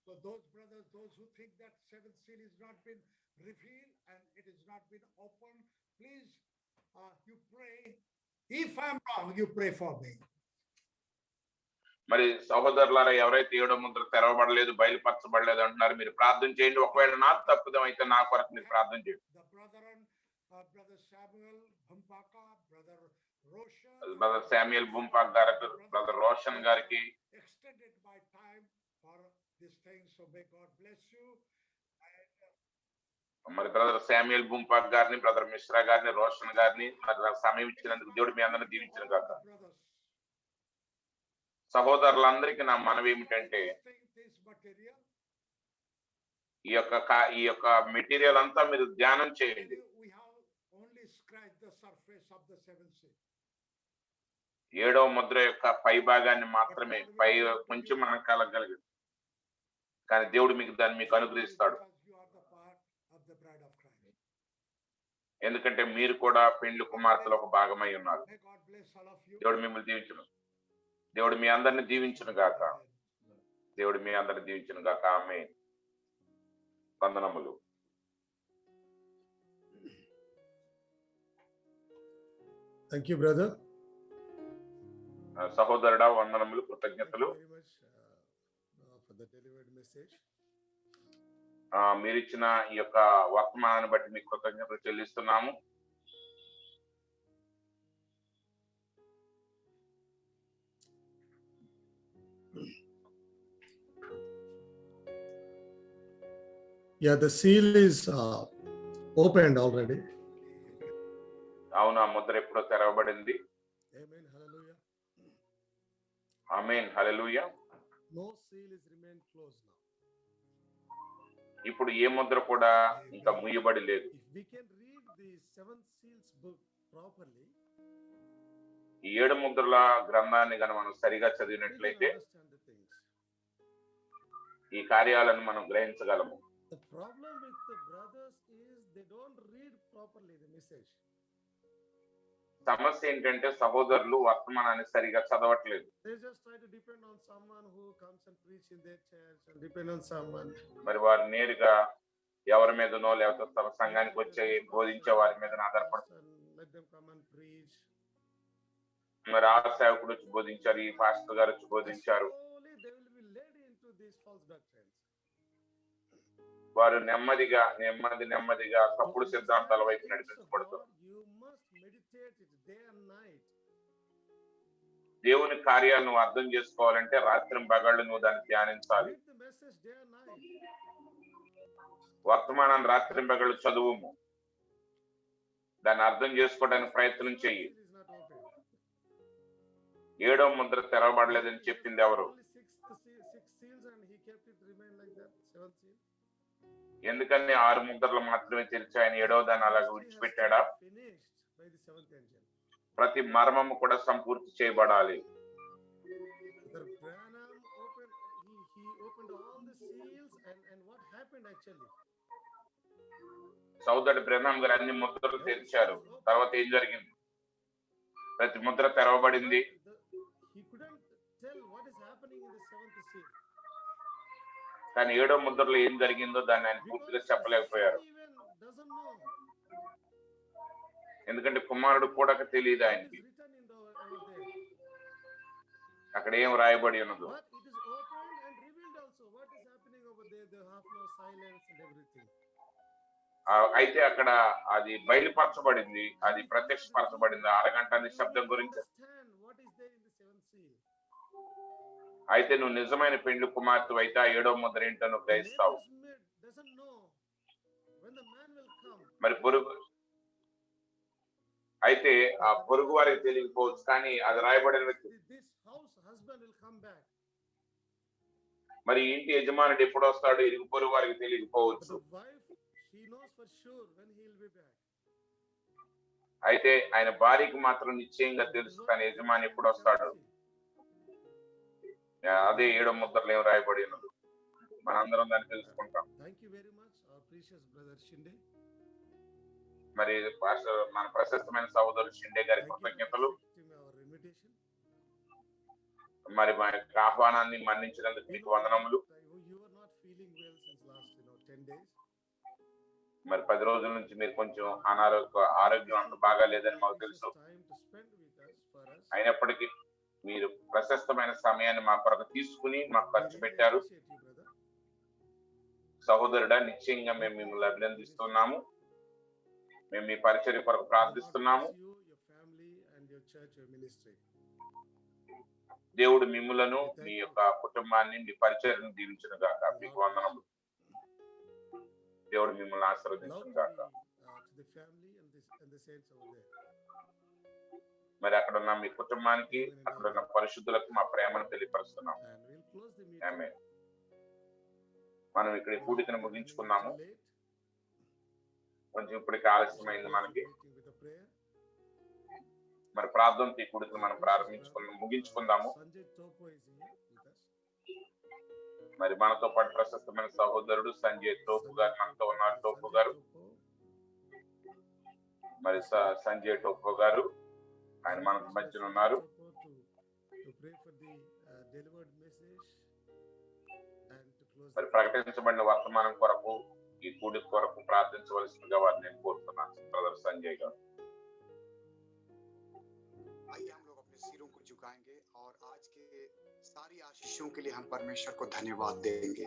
So those brothers, those who think that seventh seal is not been revealed and it is not been opened, please, you pray. If I'm wrong, you pray for me. మరి సహోదరులారా, ఎవరైతే ఏడో ముద్ర తెరవబడలేదు, బయలుపరచబడలేదు అంటున్నారు, మీరు ప్రార్థన చేయండి. ఒకవేళ నాకు తప్పుదం అయితే నా కొరకు మీరు ప్రార్థన చేయండి. The brethren, Brother Samuel Bhumpaka, Brother Roshan. Brother Samuel Bhumpaka గారికి, బ్రదర్ రోషన్ గారికి Extended my time for this thing, so may God bless you. మరి బ్రదర్ శామ్యుయల్ బుంపాక్ గారిని, బ్రదర్ మిశ్రా గారిని, రోషన్ గారిని మరి నాకు సమయం ఇచ్చినందుకు దేవుడు మీ అందరిని దీవించిన All కాక. the brothers. సహోదరులందరికీ నా మనవి ఏమిటంటే, This material, ఈ యొక్క మెటీరియల్ అంతా మీరు ధ్యానం చేయండి. we have only scratched the surface of the seventh seal. ఏడవ ముద్ర యొక్క పై భాగాన్ని మాత్రమే, పై కొంచెం మనం కలగలిగింది, కానీ దేవుడు మీకు దాన్ని మీకు అనుగ్రహిస్తాడు. Because you are the part of the bride of Christ. ఎందుకంటే మీరు కూడా పెండ్లి కుమార్తెలో ఒక భాగమై ఉన్నారు. May God bless all of you. దేవుడు మిమ్మల్ని దీవించును. దేవుడు మీ అందరిని దీవించును గాక. దేవుడు మీ అందరిని దీవించును గాక. ఆమేన్. వందనములు. Thank you, brother. సహోదరుడా, వందనములు, కృతజ్ఞతలు. Thank you very much for the delivered message. మీరిచ్చిన ఈ యొక్క వర్తమానాన్ని బట్టి మీకు కృతజ్ఞతలు చెల్లిస్తున్నాము. Yeah, the seal is opened already. అవును, ఆ ముద్ర ఎప్పుడో తెరవబడింది. Amen. Hallelujah. Amen. Hallelujah. No seal is remained closed now. ఇప్పుడు ఏ ముద్ర కూడా ఇంకా ముయ్యబడి లేదు. If we can read the seven seals book properly, ఈ ఏడు ముద్రల గ్రంథాన్ని గన మనం సరిగా we can చదివినట్లయితే understand the things. ఈ కార్యాలను మనం గ్రహించగలము. The problem with the brothers is they don't read properly the message. సమస్య ఏంటంటే సహోదరులు వర్తమానాన్ని సరిగా చదవట్లేదు. They just try to depend on someone who comes and preach in their church and depend on someone. మరి వారు నేరుగా ఎవరి మీదనో లేకపోతే తమ సంఘానికి వచ్చే బోధించే వారి మీద ఆధారపడుతుంది. And let them come and preach. మరి ఆ సేవకుడు వచ్చి బోధించారు, ఈ పాస్టర్ గారు వచ్చి బోధించారు. Slowly they will be led into these false doctrines. వారు నెమ్మదిగా తప్పుడు సిద్ధాంతాల వైపు నడిపించబడుతారు. You must meditate it day and night. దేవుని కార్యాలను నువ్వు అర్థం చేసుకోవాలంటే రాత్రి పగళ్ళు నువ్వు దాన్ని ధ్యానించాలి. Read the message day and night. వర్తమానాన్ని రాత్రి పగళ్ళు చదువుము, దాన్ని అర్థం చేసుకోవడానికి ప్రయత్నం చెయ్యి. Seal is not open. ఏడో ముద్ర తెరవబడలేదని చెప్పింది ఎవరు? Only six seals and he kept it remain like that. Seventh seal. ఎందుకని 6 ముద్రలు మాత్రమే తెరిచి ఆయన ఏడో దాన్ని అలాగే విడిచిపెట్టాడా? Finished by the seventh angel. ప్రతి మర్మము కూడా సంపూర్తి చేయబడాలి. The Branham opened, he opened all the seals and what happened actually? సోదరుడు బ్రహ్మం గారు అన్ని ముద్రలు తెరిచారు. తర్వాత ఏం జరిగింది? ప్రతి ముద్ర తెరవబడింది. He couldn't tell what is happening in the seventh seal. కానీ ఏడో ముద్రలో ఏం జరిగిందో దాన్ని ఆయన పూర్తిగా చెప్పలేకపోయారు. He even doesn't know. ఎందుకంటే కుమారుడు కూడా తెలియదు It ఆయనకి is written in the over there. అక్కడ ఏం రాయబడి ఉన్నదో. But it is opened and revealed also. What is happening over there? The half an hour silence and everything. అయితే అక్కడ అది బయలుపరచబడింది, అది ప్రత్యక్షపరచబడింది అరగంట నిశ్శబ్దం గురించి. Understand what is there in the seventh seal. అయితే నువ్వు నిజమైన పెండ్లి కుమార్తె అయితే ఆ 7వ ముద్ర ఏంటో నువ్వు The గ్రహిస్తావు. neighbor's maid doesn't know when the man will come. మరి పొరుగు అయితే ఆ పొరుగు వారికి తెలియకపోవచ్చు, కానీ అది రాయబడిన వ్యక్తి This house husband will come back. మరి ఇంటి యజమానుడు ఎప్పుడు వస్తాడు ఇరుగు పొరుగు వారికి But తెలియకపోవచ్చు. the wife, she knows for sure when he will be back. అయితే ఆయన భార్యకి మాత్రం నిశ్చయంగా తెలుసు, కానీ యజమాని ఎప్పుడు వస్తాడు. అదే 7వ ముద్రలో ఏం రాయబడి ఉన్నది, మనందరం దాన్ని తెలుసుకుంటాం. Thank you very much, our precious brother Shinde. మరి మన ప్రశస్తమైన సహోదరుడు షిండే గారి Thank you for కృతజ్ఞతలు. accepting our invitation. మరి మా యొక్క ఆహ్వానాన్ని మన్నించినందుకు You మీకు know, వందనములు. you were not feeling well since last 10 days. మరి 10 రోజుల నుంచి మీరు కొంచెం ఆరోగ్యం అంత బాగా లేదని మాకు తెలుసు. Time to spend with us for us. అయినప్పటికీ మీరు ప్రశస్తమైన సమయాన్ని మా కొరకు తీసుకుని మాకు We ఖర్చు really పెట్టారు. appreciate you, brother. సహోదరుడా, నిశ్చయంగా మేము మిమ్మల్ని అభినందిస్తున్నాము. మేము మీ పరిచర్య కొరకు God ప్రార్థిస్తున్నాము. bless you, your family, and your church, your ministry. దేవుడు మిమ్ములను, మీ యొక్క కుటుంబాన్ని, మీ పరిచర్యను దీవించును గాక. మీకు వందనములు. దేవుడు మిమ్మల్ని Love ఆశీర్వదించును to గాక. the family and the saints over there. మరి అక్కడ ఉన్న మీ కుటుంబానికి, అక్కడ ఉన్న పరిశుద్ధులకు మా ప్రేమను తెలియపరుస్తున్నాం. And we'll close the meeting. ఆమేన్. మనం ఇక్కడ ఈ కూడికను ముగించుకున్నాము. Late. కొంచెం ఇప్పటికి ఆలస్యమైంది మనకి. Meeting with a prayer. మరి ప్రార్థనతో ఈ కూడికను మనం ముగించుకుందాము. Sanjay Topo is here with us. మరి మనతో పాటు ప్రశస్తమైన సహోదరుడు సంజయ్ తోపు గారు మనతో ఉన్నారు. టోపు గారు, మరి సంజయ్ టోపు గారు ఆయన మన మధ్యన ఉన్నారు. మరి ప్రకటించబడిన వర్తమానం కొరకు, ఈ కూడిక కొరకు ప్రార్థించవలసిందిగా వారిని నేను కోరుతున్నాను. బ్రదర్ సంజయ్ గారు. आइए हम लोग अपने सिरों को झुकाएंगे और आज के सारी आशीषों के लिए हम परमेश्वर को धन्यवाद देंगे।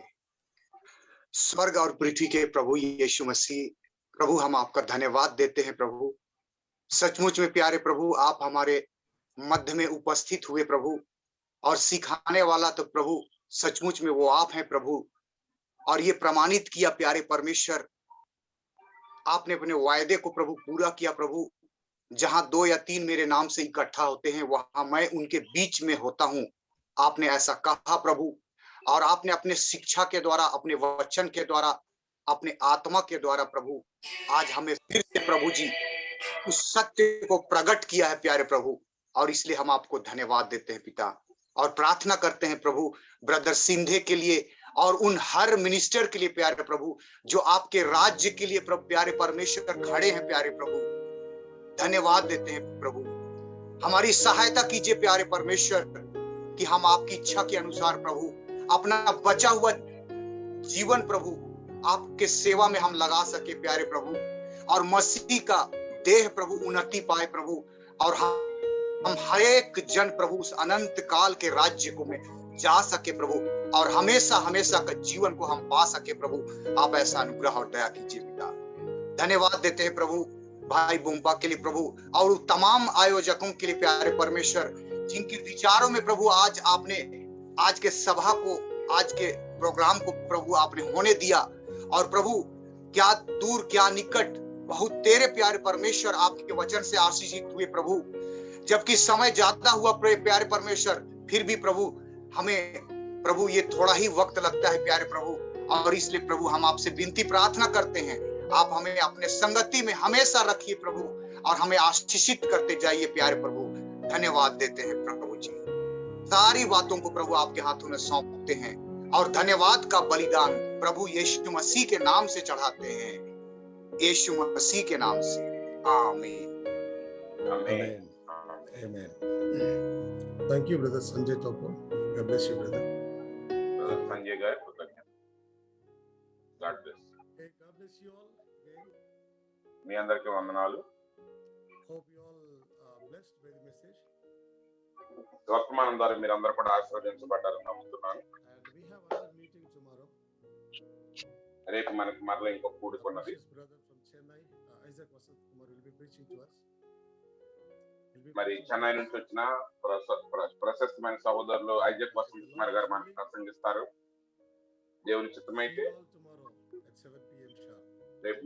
स्वर्ग और पृथ्वी के प्रभु यीशु मसीह, प्रभु हम आपका धन्यवाद देते हैं। प्रभु सचमुच में प्यारे प्रभु, आप हमारे मध्य में उपस्थित हुए प्रभु, और सिखाने वाला तो प्रभु सचमुच में वो आप हैं प्रभु। और ये प्रमाणित किया प्यारे परमेश्वर, आपने अपने वायदे को प्रभु पूरा किया प्रभु। जहां 2 या 3 मेरे नाम से इकट्ठा होते हैं, वहां मैं उनके बीच में होता हूं। आपने ऐसा कहा प्रभु, और आपने अपने शिक्षा के द्वारा, अपने वचन के द्वारा, अपने आत्मा के द्वारा प्रभु आज हमें फिर से प्रभु जी उस सत्य को प्रकट किया है प्यारे प्रभु। और इसलिए हम आपको धन्यवाद देते हैं पिता, और प्रार्थना करते हैं प्रभु ब्रदर सिंधे के लिए और उन हर मिनिस्टर के लिए प्यारे प्रभु, जो आपके राज्य के लिए प्रभु प्यारे परमेश्वर खड़े हैं प्यारे प्रभु। धन्यवाद देते हैं प्रभु, हमारी सहायता कीजिए प्यारे परमेश्वर, कि हम आपकी इच्छा के अनुसार प्रभु अपना बचा हुआ जीवन प्रभु आपके सेवा में हम लगा सके प्यारे प्रभु, और मसीह का देह प्रभु उन्नति पाए प्रभु, और हम हर एक जन प्रभु उस अनंत काल के राज्य को में जा सके प्रभु, और हमेशा हमेशा का जीवन को हम पा सके प्रभु। आप ऐसा अनुग्रह और दया कीजिए पिता। धन्यवाद देते हैं प्रभु भाई बुम्बा के लिए प्रभु, और तमाम आयोजकों के लिए प्यारे परमेश्वर, जिनके विचारों में प्रभु आज आपने आज के सभा को, आज के प्रोग्राम को प्रभु आपने होने दिया। और प्रभु क्या दूर क्या निकट बहुत तेरे प्यारे परमेश्वर आपके वचन से आशीषित हुए प्रभु। जबकि समय ज्यादा हुआ प्यारे परमेश्वर, फिर भी प्रभु हमें प्रभु ये थोड़ा ही वक्त लगता है प्यारे प्रभु। और इसलिए प्रभु हम आपसे विनती प्रार्थना करते हैं, आप हमें अपने संगति में हमेशा रखिए प्रभु, और हमें आशीषित करते जाइए प्यारे प्रभु। धन्यवाद देते हैं प्रभु जी, सारी बातों को प्रभु आपके हाथों में सौंपते हैं, और धन्यवाद का बलिदान प्रभु यीशु मसीह के नाम से चढ़ाते हैं, यीशु मसीह के नाम से। आमीन। ఆమేన్. Amen. Thank you, brother Sanjay Topo. God bless you, brother. Brother Sanjay గారి కృతజ్ఞత. God bless. Okay, God bless you all again. మీ అందరికీ వందనాలు. Hope you all are blessed by the message. వర్తమానం ద్వారా మీరు అందరూ కూడా ఆశీర్వదించబడ్డారని నమ్ముతున్నాను. And we have another meeting tomorrow. రేపు మనకి మరలా ఇంకో కూడుకున్నది. Precious brother from Chennai, Isaac Vasant Kumar will be preaching to us. He'll be మరి preaching to చెన్నై us. నుంచి వచ్చిన ప్రశస్తమైన సహోదరులు ఐజక్ వసంత్ కుమార్ గారు మనకు ప్రసంగిస్తారు. దేవుని See చిత్తమైతే you all tomorrow at 7 p.m. sharp. రేపు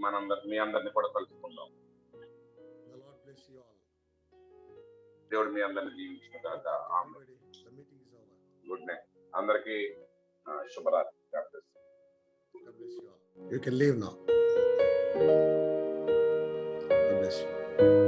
మీ అందరిని కూడా కలుసుకుందాం. The Lord bless you all. దేవుడు మీ అందరిని దీవించిన గాక. ఆమేన్. Everybody, the meeting is over. Good night అందరికీ శుభరాత్రి. God bless. God bless you all. You can leave now. God bless you.